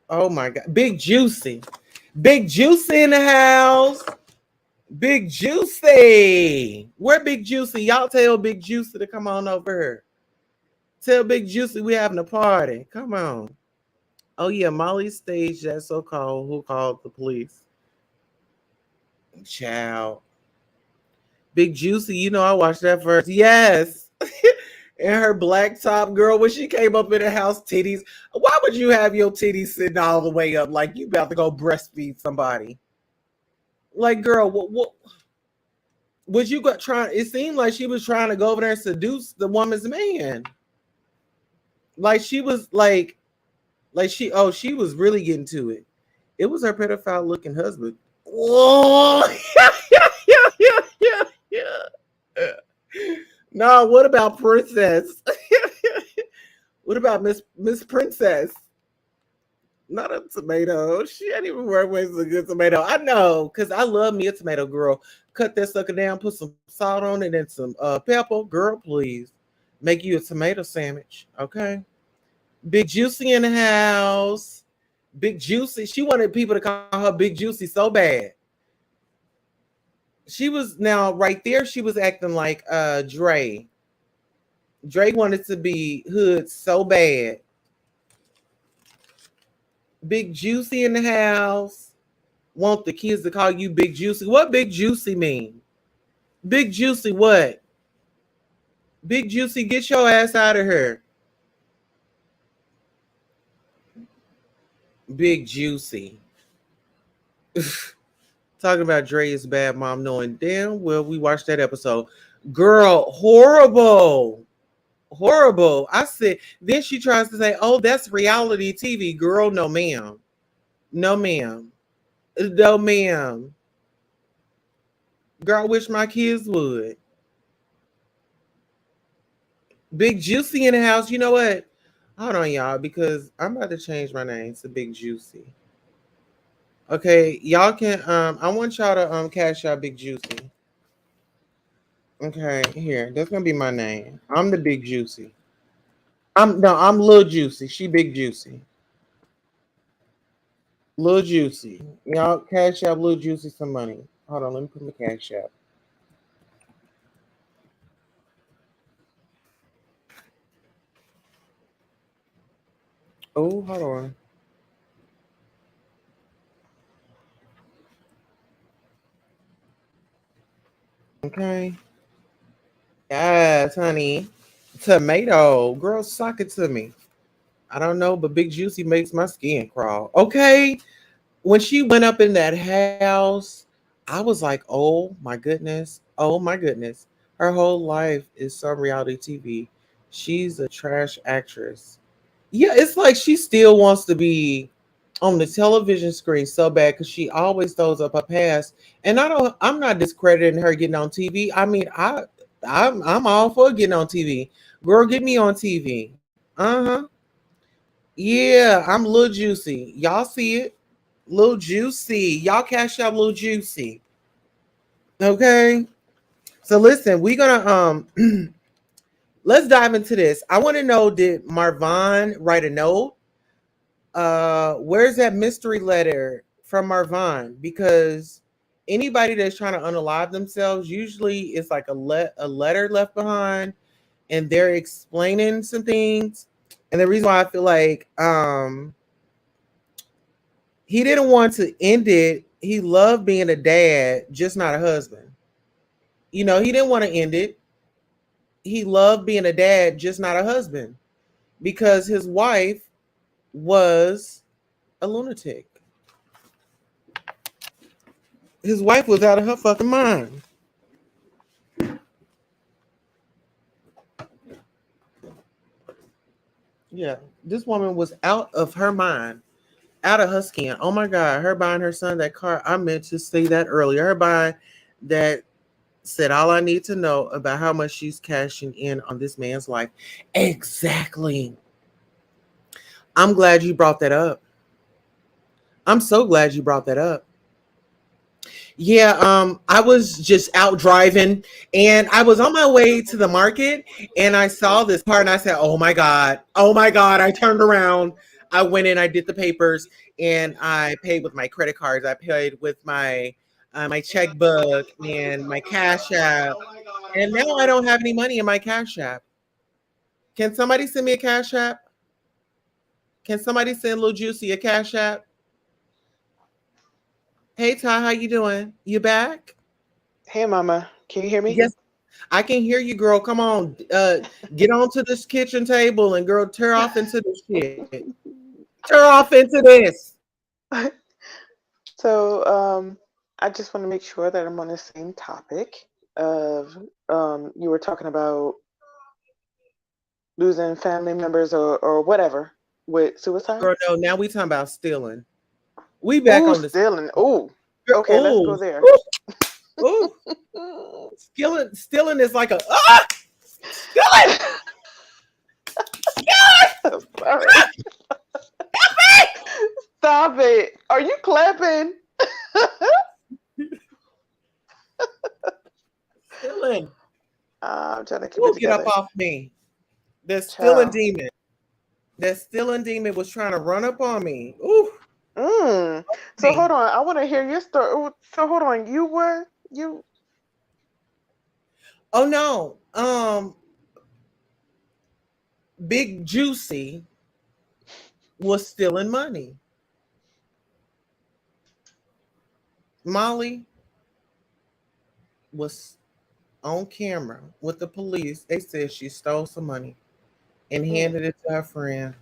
oh my God, Big Juicy. Big Juicy in the house. Big Juicy. Where Big Juicy? Y'all tell Big Juicy to come on over here. Tell Big Juicy we having a party. Come on. Oh yeah, Molly staged that so-called who called the police. Child. Big Juicy, you know I watched that first. Yes. And her black top girl when she came up in the house, titties. Why would you have your titties sitting all the way up like you about to go breastfeed somebody? Like, girl, what was you got trying? It seemed like she was trying to go over there and seduce the woman's man. Like she was she was really getting to it. It was her pedophile looking husband. Whoa. Yeah. No, what about Princess? What about Miss Princess? Not a tomato. She ain't even worth wasting a good tomato. I know, because I love me a tomato, girl. Cut that sucker down, put some salt on it and some pepper. Girl, please. Make you a tomato sandwich. Okay. Big Juicy in the house. Big Juicy. She wanted people to call her Big Juicy so bad. She was now right there. She was acting like Dre. Dre wanted to be hood so bad. Big Juicy in the house. Want the kids to call you Big Juicy. What Big Juicy mean? Big Juicy what? Big Juicy, get your ass out of here. Big Juicy. Talking about Dre's bad mom, knowing damn well we watched that episode. Girl, horrible. Horrible. I said, then she tries to say, oh, that's reality TV. Girl, no, ma'am. No, ma'am. No, ma'am. Girl, I wish my kids would. Big Juicy in the house. You know what? Hold on, y'all, because I'm about to change my name to Big Juicy. Okay, y'all can I want y'all to cash out Big Juicy. Okay, here. That's gonna be my name. I'm the Big Juicy. I'm Lil Juicy. She Big Juicy. Lil Juicy. Y'all cash out Lil Juicy some money. Hold on, let me put my cash out. Oh, hold on. Okay. Yes, honey. Tomato. Girl, suck it to me. I don't know, but Big Juicy makes my skin crawl. Okay. When she went up in that house, I was like, oh my goodness. Oh my goodness. Her whole life is some reality TV. She's a trash actress. Yeah, it's like she still wants to be on the television screen so bad because she always throws up her past. And I'm not discrediting her getting on TV. I mean, I'm all for getting on TV. Girl, get me on TV. Uh-huh. Yeah, I'm Lil Juicy. Y'all see it? Lil Juicy. Y'all cash out Lil Juicy. Okay. So listen, we're gonna let's dive into this. I want to know, did Marvin write a note? Where's that mystery letter from Marvin? Because anybody that's trying to unalive themselves, usually it's like a letter left behind, and they're explaining some things. And the reason why I feel like he didn't want to end it. He loved being a dad, just not a husband. You know, he didn't want to end it. He loved being a dad, just not a husband, because his wife was a lunatic. His wife was out of her fucking mind. Yeah, this woman was out of her mind, out of her skin. Oh my God, her buying her son that car. I meant to say that earlier. Her buying that said all I need to know about how much she's cashing in on this man's life. Exactly. I'm glad you brought that up. I'm so glad you brought that up. Yeah, I was just out driving and I was on my way to the market and I saw this car and I said, oh my God, oh my God. I turned around, I went in, I did the papers and I paid with my credit cards. I paid with my checkbook and my cash app. And now I don't have any money in my cash app. Can somebody send me a cash app? Can somebody send Lil Juicy a cash app? Hey Ty, how you doing? You back? Hey, Mama, can you hear me? Yes, I can hear you, girl. Come on, get onto this kitchen table and girl, tear off into this shit. Tear off into this. So, I just want to make sure that I'm on the same topic of you were talking about losing family members or whatever with suicide. Girl, no, now we talking about stealing. We back Oh, on this. stealing. Oh, okay, let's Oh, go there. oh, stealing is like a stealing. Sorry. Stop it. Are you clapping? Stealing. I'm trying to keep it Ooh, get up together. off me. The stealing Ciao. demon. That stealing demon was trying to run up on me. Ooh, Mm. So me. hold on. I want to hear your story. So hold on. You were you. Oh no. Big Juicy was stealing money. Molly was on camera with the police. They said she stole some money and Mm. handed it to her friend.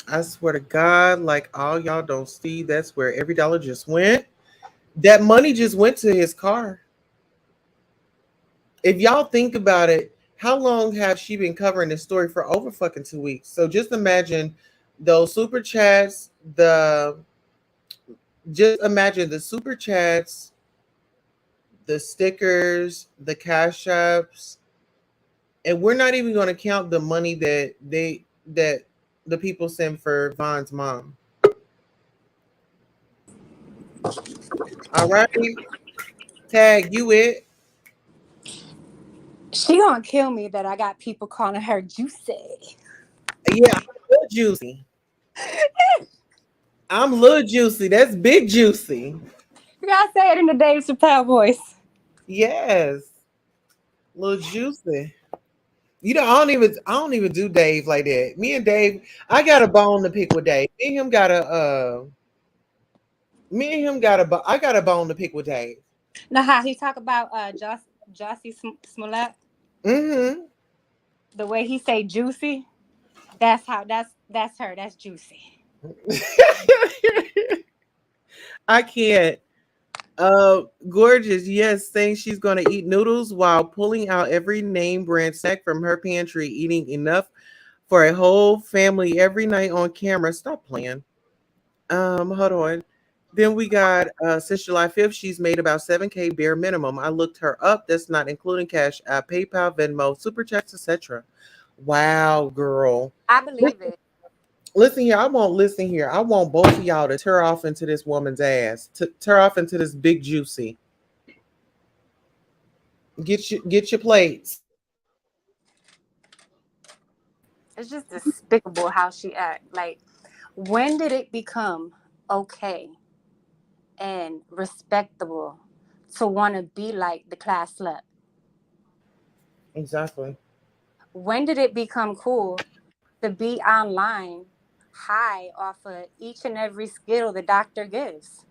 I swear to God, like all y'all don't see, that's where every dollar just went. That money just went to his car. If y'all think about it, how long have she been covering this story for? Over fucking 2 weeks. So just imagine those super chats, the just imagine the super chats, the stickers, the cash apps, and we're not even going to count the money that the people send for Von's mom. All right, tag you it. She gonna kill me that I got people calling her juicy. Yeah, I'm little juicy. I'm little juicy. That's big juicy. You gotta say it in the Dave Chappelle voice. Yes, little juicy. I don't even do Dave like that. Me and Dave, I got a bone to pick with Dave. Me and him got I got a bone to pick with Dave. Now how he talk about Jossie Smollett, Mm-hmm. the way he say juicy, that's her. That's juicy. I can't. Gorgeous, yes, saying she's gonna eat noodles while pulling out every name brand snack from her pantry, eating enough for a whole family every night on camera. Stop playing. Hold on. Then we got since July 5th, she's made about 7K bare minimum. I looked her up. That's not including cash, PayPal, Venmo, super chats, etc. Wow, girl. I believe it. Listen here. I won't listen here. I want both of y'all to tear off into this woman's ass. To tear off into this big juicy. Get your plates. It's just despicable how she act. Like, when did it become okay and respectable to want to be like the class slut? Exactly. When did it become cool to be online high off of each and every skill the doctor gives?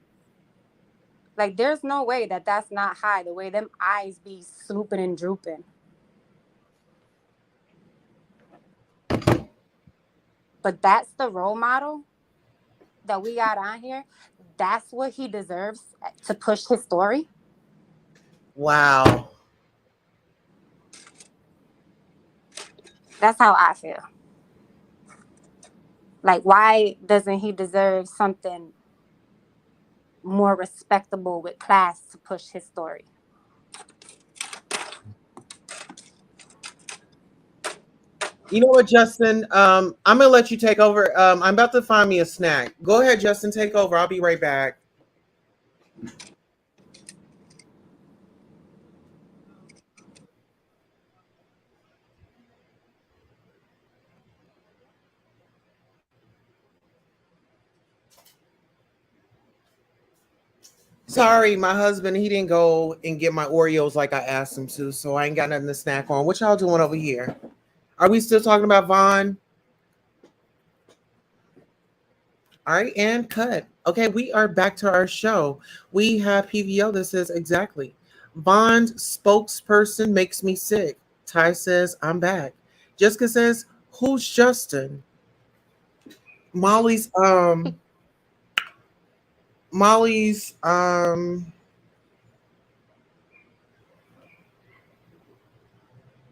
Like, there's no way that that's not high, the way them eyes be swooping and drooping. But that's the role model that we got on here. That's what he deserves to push his story. Wow. That's how I feel. Like, why doesn't he deserve something more respectable with class to push his story? You know what, Justin? I'm gonna let you take over. I'm about to find me a snack. Go ahead, Justin. Take over. I'll be right back. Sorry, my husband, he didn't go and get my Oreos like I asked him to, so I ain't got nothing to snack on. What y'all doing over here? Are we still talking about Vaughn? All right, and cut. Okay, we are back to our show. We have PVO that says exactly. Vaughn's spokesperson makes me sick. Ty says, I'm back. Jessica says, who's Justin? Molly's Molly's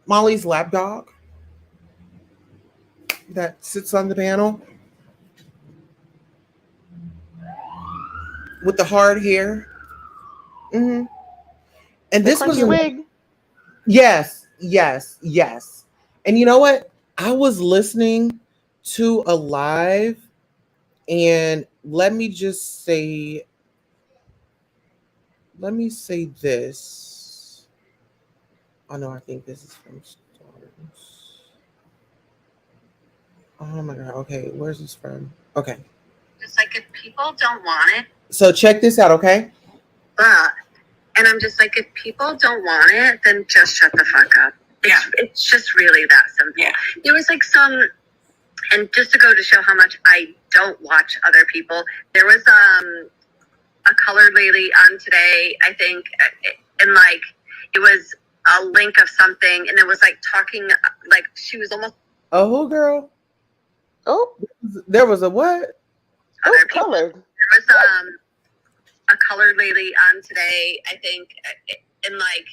Molly's lapdog that sits on the panel with the hard hair. Hmm. And The this was crunchy wig. yes, yes, yes. And you know what? I was listening to a live, and let me say this. Oh no, I think this is from Stars. Oh my god. Okay, where's this from? Okay. Just like if people don't want it. So check this out, okay? But and I'm just like, if people don't want it, then just shut the fuck up. It's just really that simple. Yeah. There was like some, and just to go to show how much I don't watch other people, there was a colored lady on today, I think, and like it was a link of something, and it was like talking, like she was almost Oh, who girl? Oh, There was a what? oh, other people. colored. There was a colored lady on today, I think, and like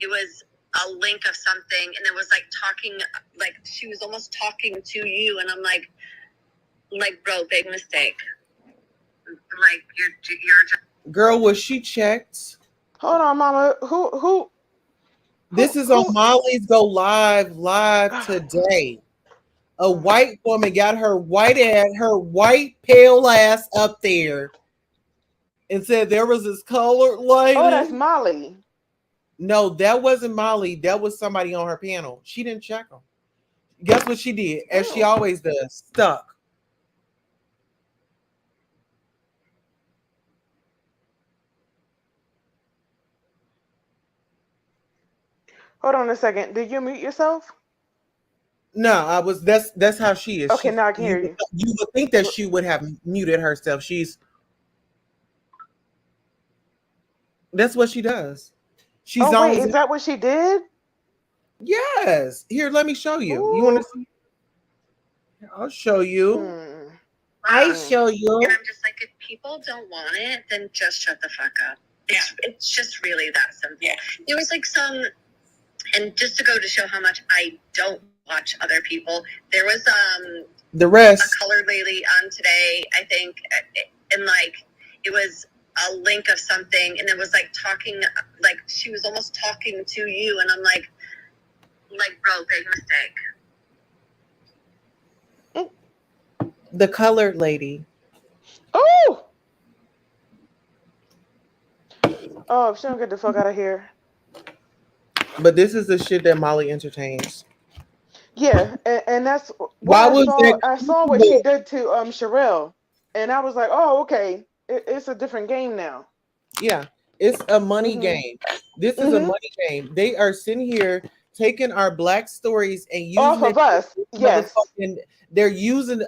it was a link of something, and it was like talking, like she was almost talking to you, and I'm like, bro, big mistake. Like you're just Girl, was she checked? Hold on, Mama. This is on Who? Molly's Go Live today. A white woman got her white pale ass up there and said there was this colored Oh, that's lady. Molly. No, that wasn't Molly. That was somebody on her panel. She didn't check them. Guess what she did? As she Oh. always does, stuck. Hold on a second. Did you mute yourself? No, I was. That's how she is. Okay, She now I can hear you. you would think that she would have muted herself. That's what she does. She Oh, wait, zones is in. that what she did? Yes. Here, let me show you. You want to Ooh. see? I'll show you. Hmm. I Hmm. show you. and I'm just like, if people don't want it, then just shut the fuck up. It's just really that simple. Yeah. There was like some, and just to go to show how much I don't watch other people, there was The a rest. colored lady on today, I think, and like it was a link of something, and it was like talking, like she was almost talking to you, and I'm like, bro, big mistake. The colored lady. Oh! Oh, she don't get the fuck out of here. But this is the shit that Molly entertains. Yeah, and that's what Why I was saw. that? I saw what she did to Sherelle, and I was like, oh, okay, it's a different game now. Yeah, it's a money Mm-hmm. game. This is a Mm-hmm. money game. They are sitting here taking our black stories and Off using of it. us, yes, Motherfucking, they're using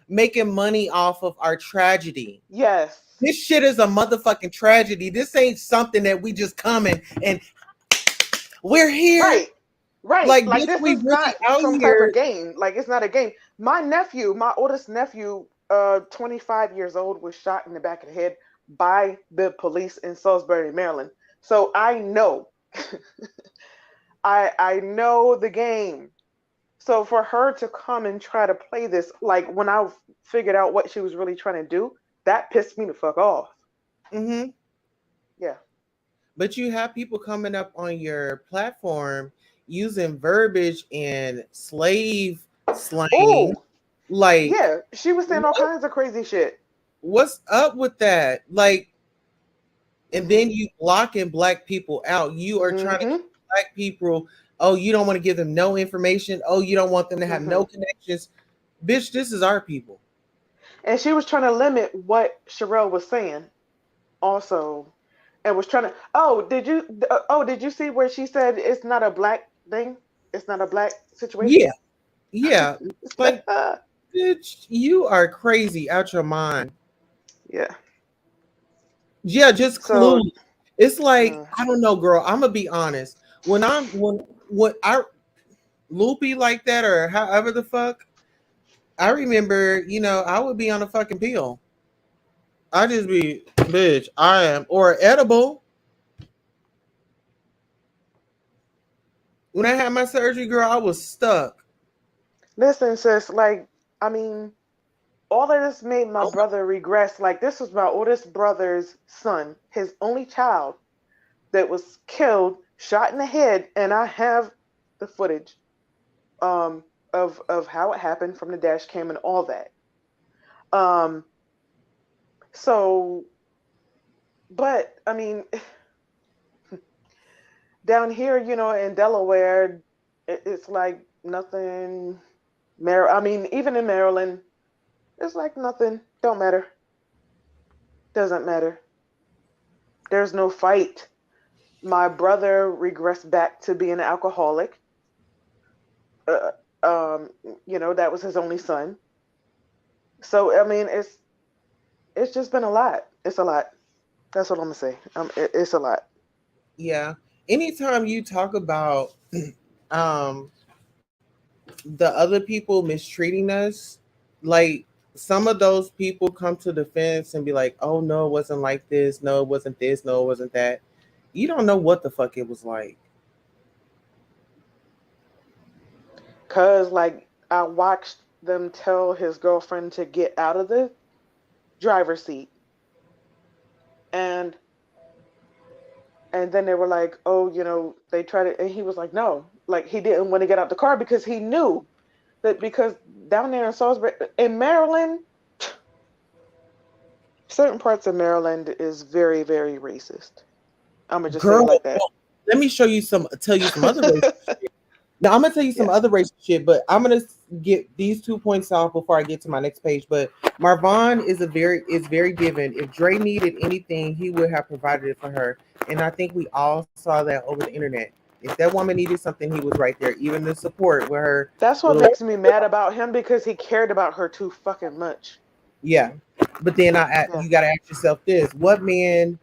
making money off of our tragedy. yes, This shit is a motherfucking tragedy. This ain't something that we just come in and we're here. right, right. Like Like this, this we is really not out some type of here. game. Like it's not a game. My nephew, my oldest nephew, 25 years old, was shot in the back of the head by the police in Salisbury, Maryland. So I know, I know the game. So for her to come and try to play this, like when I figured out what she was really trying to do, that pissed me the fuck off. Mm-hmm. Yeah. But you have people coming up on your platform using verbiage and slave slang. Oh, Like, yeah. She was saying all what? kinds of crazy shit. What's up with that? Like, and Hmm. then you blocking black people out. You are trying to Hmm. get black people. Oh, you don't want to give them no information. Oh, you don't want them to have Hmm. no connections. Bitch, this is our people. And she was trying to limit what Sherelle was saying also, and was trying to. Oh, did you see where she said it's not a black thing? It's not a black situation. Yeah, yeah. Like, bitch, you are crazy out your mind. Yeah. Yeah, just So. clue. It's like Uh, I don't know, girl. I'm gonna be honest. When I loopy like that or however the fuck, I remember, I would be on a fucking pill. I just be, bitch, I am or edible. When I had my surgery, girl, I was stuck. listen, sis. Like, I mean, all of this made my brother regress. Like, this was my oldest brother's son, his only child, that was killed, shot in the head, and I have the footage of how it happened from the dash cam and all that. Um, so, but I mean, down here, in Delaware, it's like nothing. I mean, even in Maryland, it's like nothing. Don't matter. Doesn't matter. There's no fight. My brother regressed back to being an alcoholic. Uh, um, that was his only son. So I mean, it's just been a lot. It's a lot. That's what I'm gonna say. It's a lot. Yeah. Anytime you talk about um the other people mistreating us, like some of those people come to defense and be like, "Oh no, it wasn't like this. No, it wasn't this. No, it wasn't that." You don't know what the fuck it was like. Cause like I watched them tell his girlfriend to get out of the driver's seat, and then they were like, oh, they tried it, and he was like, no, like he didn't want to get out the car because he knew that because down there in Salisbury, in Maryland, certain parts of Maryland is very, very racist. I'm gonna just say it Girl, like that. let me show you tell you some other race. Now I'm gonna tell you some Yeah, other racial shit, but I'm gonna get these 2 points off before I get to my next page. But Marvon is very given. If Dre needed anything, he would have provided it for her, and I think we all saw that over the internet. If that woman needed something, he was right there, even the support with her that's what little makes me mad about him because he cared about her too fucking much. yeah. But then Yeah. you got to ask yourself this: what man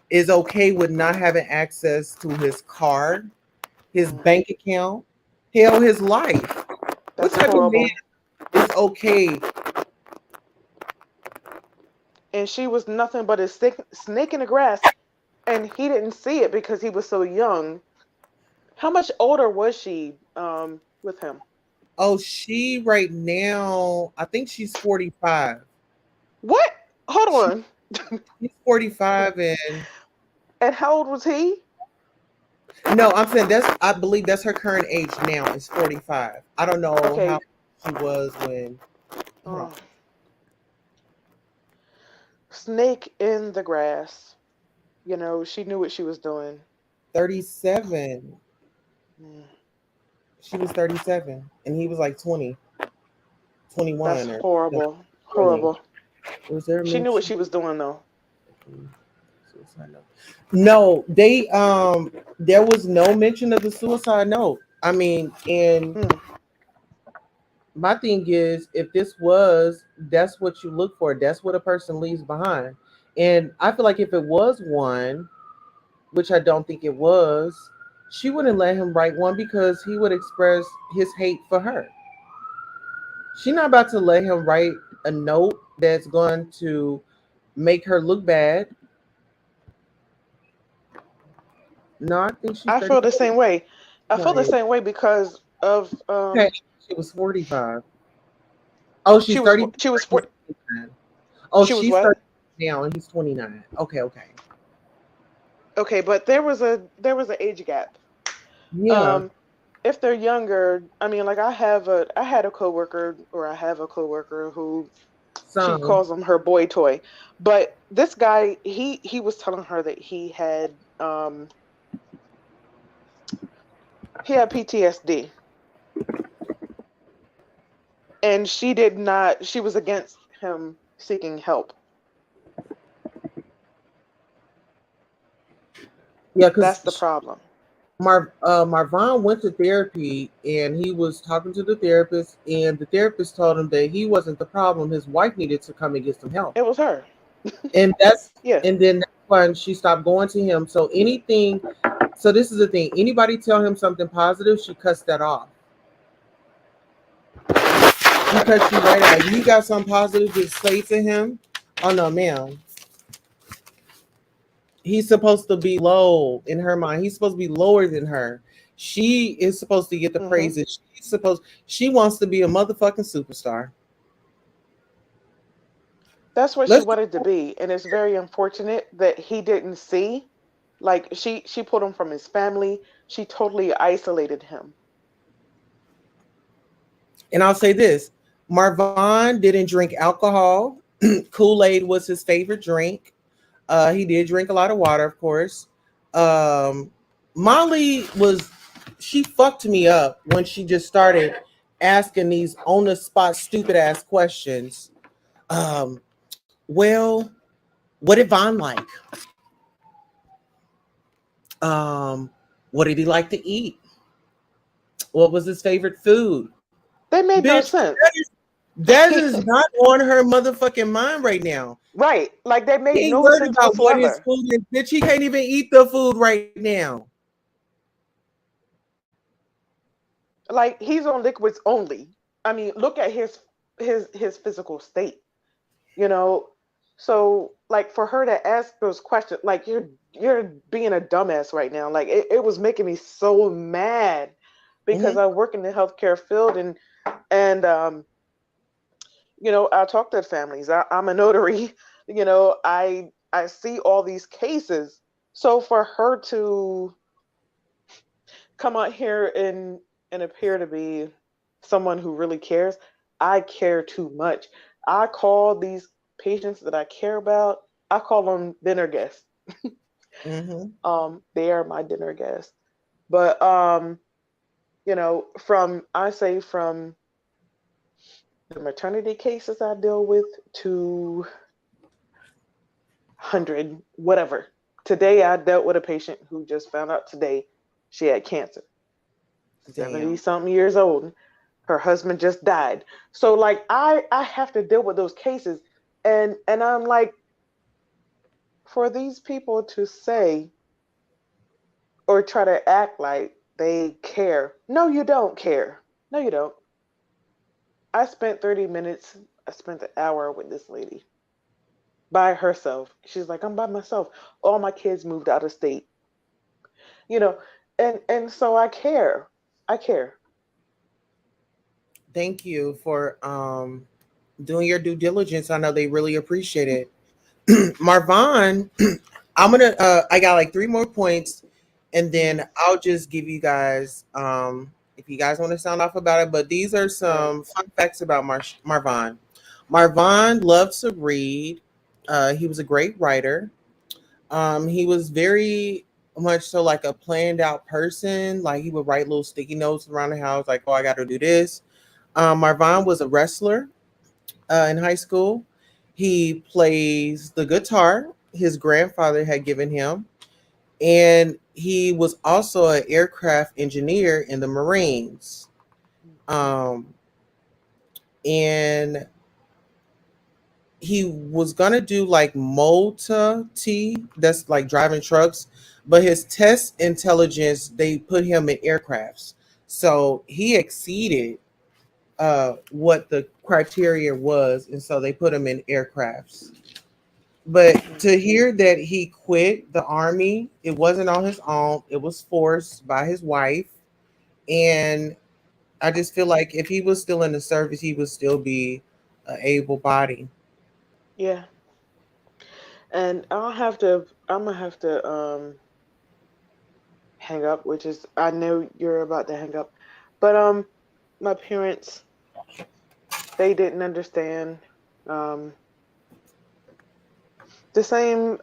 is okay with not having access to his car, his Hmm. bank account, hell, his life? What That's type of man horrible. is okay? And she was nothing but a snake in the grass, and he didn't see it because he was so young. How much older was she with him? Oh, she right now, I think she's 45. What? Hold She, on. she's 45 and And how old was he? no, I'm saying I believe that's her current age now is 45. I don't know how Okay. she was when hold on. Oh, snake in the grass. She knew what she was doing. 37. Mm, She was 37 and he was like 20, that's 21 or horrible. 20. Horrible. Was there a She knew what mention? she was doing though. Suicide note. No, they there was no mention of the suicide note. I mean, and Hmm. my thing is if this was that's what you look for, that's what a person leaves behind. And I feel like if it was one, which I don't think it was, she wouldn't let him write one because he would express his hate for her. She's not about to let him write a note that's going to make her look bad. No, I think she's I feel 35. the same way. I feel the Right. same way because of Okay, she was 45. Oh, she's 30. she was He's 29. Oh, she was she's what? 30 now and he's 29. Okay, okay. Okay, but there was an age gap. Yeah. Um, if they're younger, I mean, like I had a coworker, or I have a coworker who she Some. calls him her boy toy, but this guy, he was telling her that he had PTSD, and she did not. She was against him seeking help. Yeah, That's the because problem. Marvon went to therapy and he was talking to the therapist, and the therapist told him that he wasn't the problem. His wife needed to come and get some help. It was her. And that's Yeah. and then that's when she stopped going to him. So this is the thing. Anybody tell him something positive, she cuts that off. She cuts you right out. You got something positive to say to him? Oh no, ma'am. He's supposed to be low in her mind. He's supposed to be lower than her. She is supposed to get the Hmm. praises. She wants to be a motherfucking superstar. That's what she Let's wanted to be, and it's very unfortunate that he didn't see. Like she pulled him from his family. She totally isolated him. and I'll say this. Marvon didn't drink alcohol. Kool-Aid was his favorite drink. He did drink a lot of water, of course. Um, Molly was she fucked me up when she just started asking these on the spot stupid ass questions. Um, well, what did Von like? Um, what did he like to eat? What was his favorite food? They made no Bitch, sense. That is not on her motherfucking mind right now. Right. Like they He made ain't no worried sense about what his whatsoever. food is. Bitch, he can't even eat the food right now. Like he's on liquids only. I mean, look at his physical state, you know. So like for her to ask those questions, like you're being a dumbass right now. Like it was making me so mad because Hmm. I work in the healthcare field and I talk to families. I'm a notary. I see all these cases. So for her to come out here and appear to be someone who really cares, I care too much. I call these patients that I care about, I call them dinner guests. Hmm. They are my dinner guests. But from the maternity cases I deal with to 100 whatever. Today I dealt with a patient who just found out today she had cancer. 70 Damn. something years old. Her husband just died. So like I have to deal with those cases, and I'm like, for these people to say or try to act like they care. No, you don't care. No, you don't. I spent 30 minutes, I spent an hour with this lady by herself. She's like, I'm by myself. All my kids moved out of state. You know, and so I care. I care. Thank you for doing your due diligence. I know they really appreciate it. Marvon, I got like three more points and Mhm. then I'll just give you guys if you guys want to sound off about it, but these are Right. some fun facts about Marvon. Marvon loved to read. He was a great writer. He was very much so like a planned out person. Like he would write little sticky notes around the house, like, "Oh, I got to do this." Marvon was a wrestler in high school. He plays the guitar his grandfather had given him, and he was also an aircraft engineer in the Marines. Mhm. Um, and he was gonna do like Mota T, that's like driving trucks, but his test intelligence they put him in aircrafts, so he exceeded what the criteria was, and so they put him in aircrafts. But Mhm. to hear that he quit the army, it wasn't on his own; it was forced by his wife, and I just feel like if he was still in the service, he would still be an able body. Yeah. And I'm gonna have to hang up, which is I know you're about to hang up. But my parents, they didn't understand um the same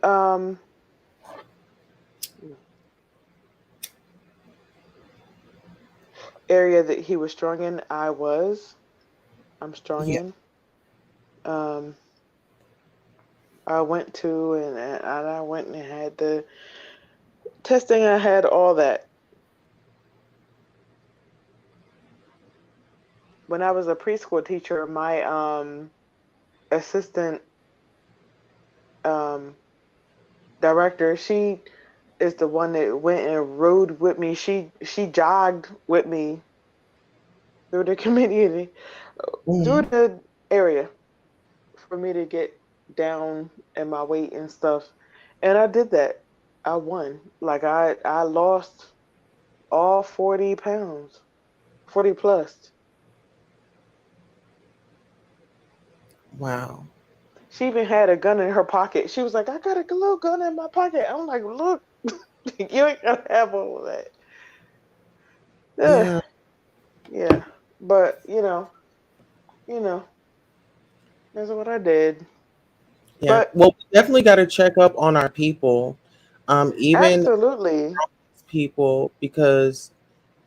area that he was strong in, I'm strong Yeah. in. Um I went to and I went and had the testing, I had all that. When I was a preschool teacher, my assistant um director, she is the one that went and rode with me. She jogged with me through the community, through Mhm. the area for me to get down in my weight and stuff. And I did that. I won. Like I lost all 40 pounds, 40 plus. Wow. She even had a gun in her pocket. She was like, I got a little gun in my pocket. I'm like, look, you ain't gonna have all of that. Ugh, Yeah. yeah. But you know, that's what I did. Yeah. But Well, we definitely got to check up on our people, even absolutely. people, because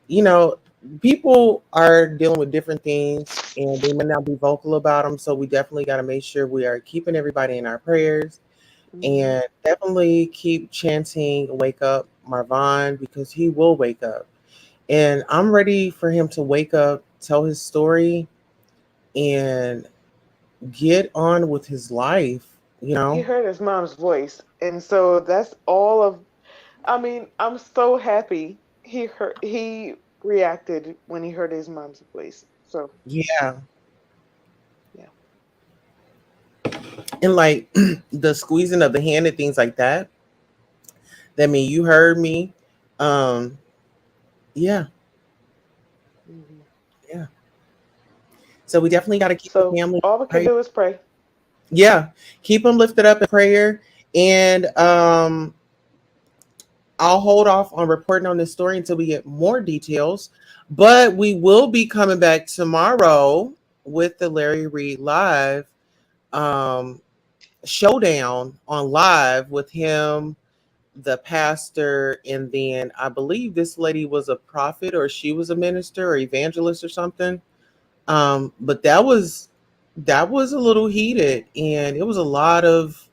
you know people are dealing with different things and they may not be vocal about them. So we definitely got to make sure we are keeping everybody in our prayers Hmm. and definitely keep chanting "Wake up, Marvon," because he will wake up. And I'm ready for him to wake up, tell his story, and get on with his life, you He know? heard his mom's voice, and so that's all of. I mean, I'm so happy he reacted when he heard his mom's voice. So Yeah. yeah. And like the squeezing of the hand and things like that. That mean you heard me. Um, yeah, Hmm. yeah. So we definitely got to keep the So family all we can right. do is pray. Yeah, keep them lifted up in prayer, and I'll hold off on reporting on this story until we get more details. But we will be coming back tomorrow with the Larry Reed live um, showdown on live with him, the pastor, and then I believe this lady was a prophet or she was a minister or evangelist or something. But that was a little heated, and it was a lot of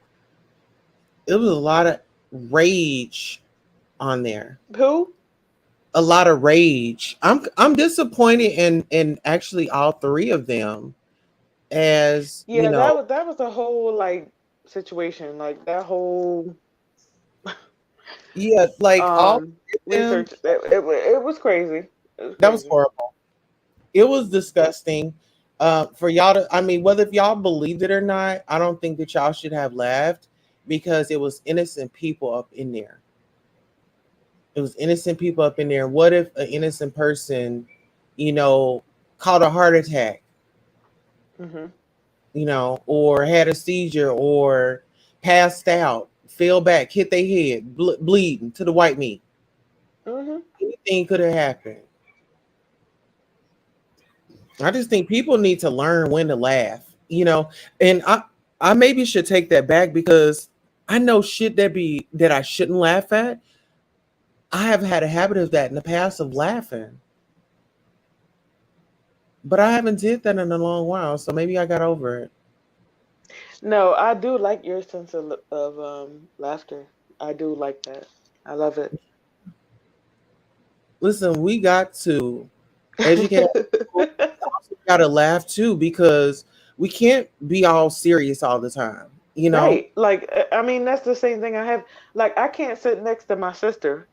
rage on there. Who? A lot of rage. I'm disappointed in actually all three of them, as Yeah, that was a whole like situation, like that whole yeah, like all um three of them. research. It was crazy. It was That was crazy. horrible. It was disgusting. For y'all to, I mean, whether if y'all believed it or not, I don't think that y'all should have laughed because it was innocent people up in there. It was innocent people up in there. What if an innocent person, you know, caught a heart attack, Mhm. or had a seizure or passed out, fell back, hit their head, bleeding to the white meat? Mhm. Anything could have happened. I just think people need to learn when to laugh. And I maybe should take that back because I know shit that I shouldn't laugh at. I have had a habit of that in the past of laughing, but I haven't did that in a long while, so maybe I got over it. No, I do like your sense of laughter. I do like that. I love it. Listen, we got to educate our people. We also got to laugh too because we can't be all serious all the time. You know, Right. Like I mean that's the same thing I have. Like I can't sit next to my sister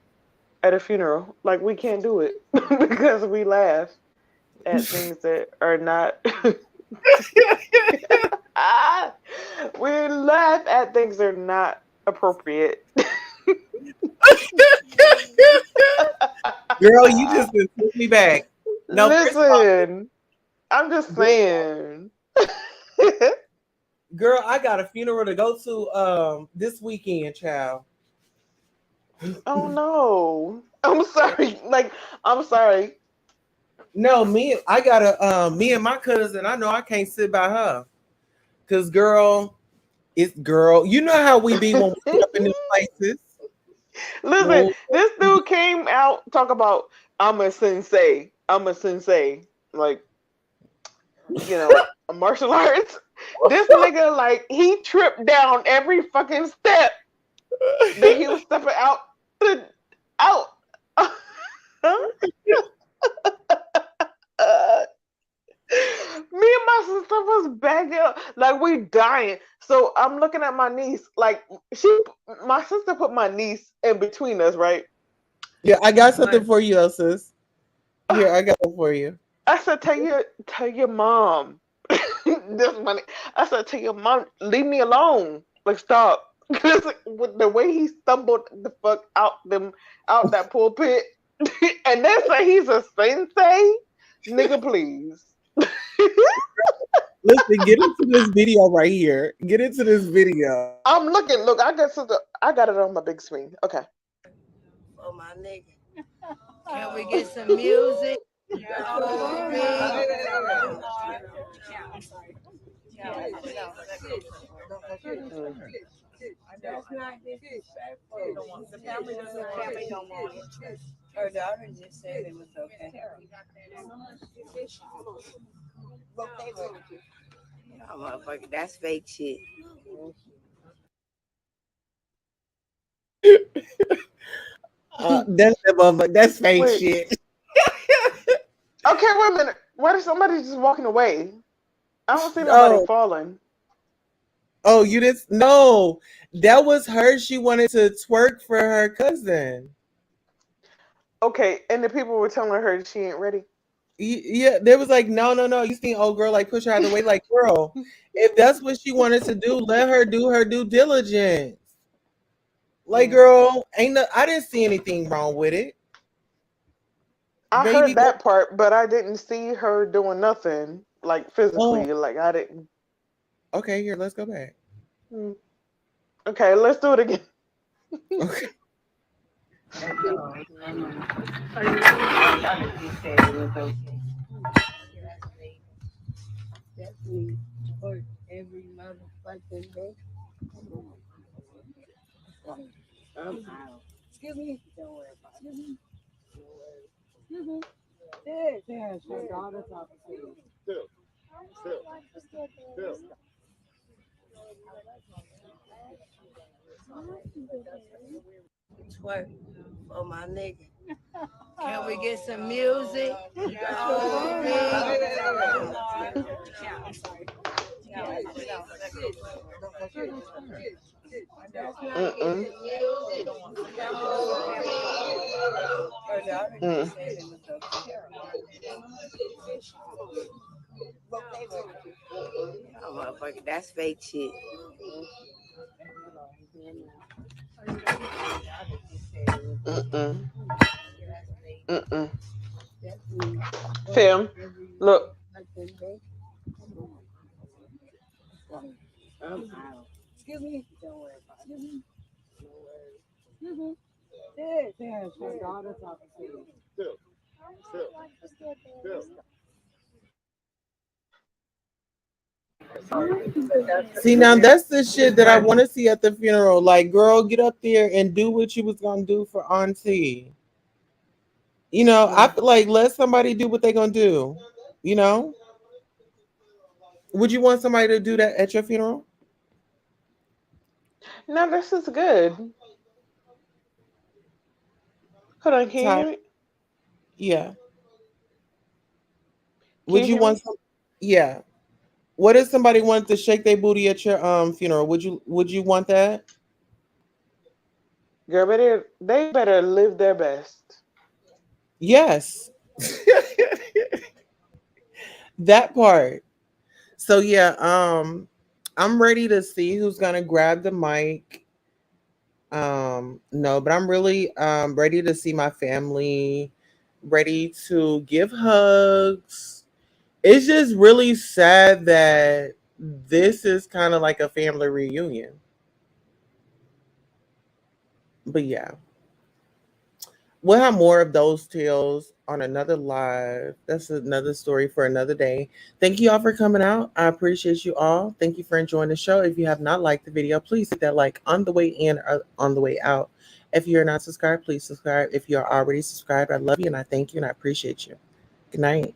at a funeral. Like we can't do it because we laugh at things that are not ah, we laugh at things that are not appropriate. girl, you just took me back. No, first of all, Listen, I'm just saying. girl, I got a funeral to go to this weekend, child. Oh no. I'm sorry. Like I'm sorry. No, me and my cousin, I know I can't sit by her. Cause girl, you know how we be when we get up in these places. Listen, Well, this dude came out talk about I'm a sensei. I'm a sensei. Like, a martial arts. This nigga, like, he tripped down every fucking step that he was stepping out. Me and my sister was back up, like we dying. So I'm looking at my niece, like my sister put my niece in between us, right? yeah, I got something for you, sis. Here, I got it for you. I said, tell your mom. This money. I said, tell your mom, leave me alone. Like, stop. Because with the way he stumbled the fuck out that pulpit, and then say he's a sensei, nigga, please. Listen, get into this video right here. Get into this video. I'm looking. Look, I got it on my big screen. Okay. Oh, my nigga. Can we get some music? Mm. That's not disrespectful. The family don't want it. Her daughter just said it was okay. Oh, motherfucker, that's fake shit. That's fake Wait. shit. Okay, wait a minute. What if somebody just walking away? I don't see nobody Oh, falling. oh, you didn't? No, that was her. She wanted to twerk for her cousin. Okay, and the people were telling her that she ain't ready. Yeah, there was like, no, no, no. You seen old girl like push her out of the way, like, girl, if that's what she wanted to do, let her do her due diligence. Like, Mm. girl, ain't no, I didn't see anything wrong with it. I Baby, heard go. that part, but I didn't see her doing nothing like Oh, physically. Like I didn't. okay. Here, let's go back. Mm. Okay, let's do it again. Okay. Twerk for my nigga. Can we get some music? Oh, Mm-mm. Mm. motherfucker, that's fake shit. Mm-mm. Mm-mm. Film. Look. See, now that's the shit that I want to see at the funeral. Like, girl, get up there and do what you was gonna do for Auntie. I Mm. feel like let somebody do what they gonna do. You know, would you want somebody to do that at your funeral? No, this is good. Hold on, can you Ty, hear me? yeah. Can Would you you hear want me? some? Yeah. What if somebody wanted to shake their booty at your funeral? Would you want that? Girl, they better live their best. Yes. That part. So yeah, I'm ready to see who's gonna grab the mic. No, but I'm really ready to see my family, ready to give hugs. It's just really sad that this is kind of like a family reunion. But yeah, we'll have more of those tales on another live. That's another story for another day. Thank you all for coming out. I appreciate you all. Thank you for enjoying the show. If you have not liked the video, please hit that like on the way in or on the way out. If you're not subscribed, please subscribe. If you're already subscribed, I love you and I thank you and I appreciate you. Good night.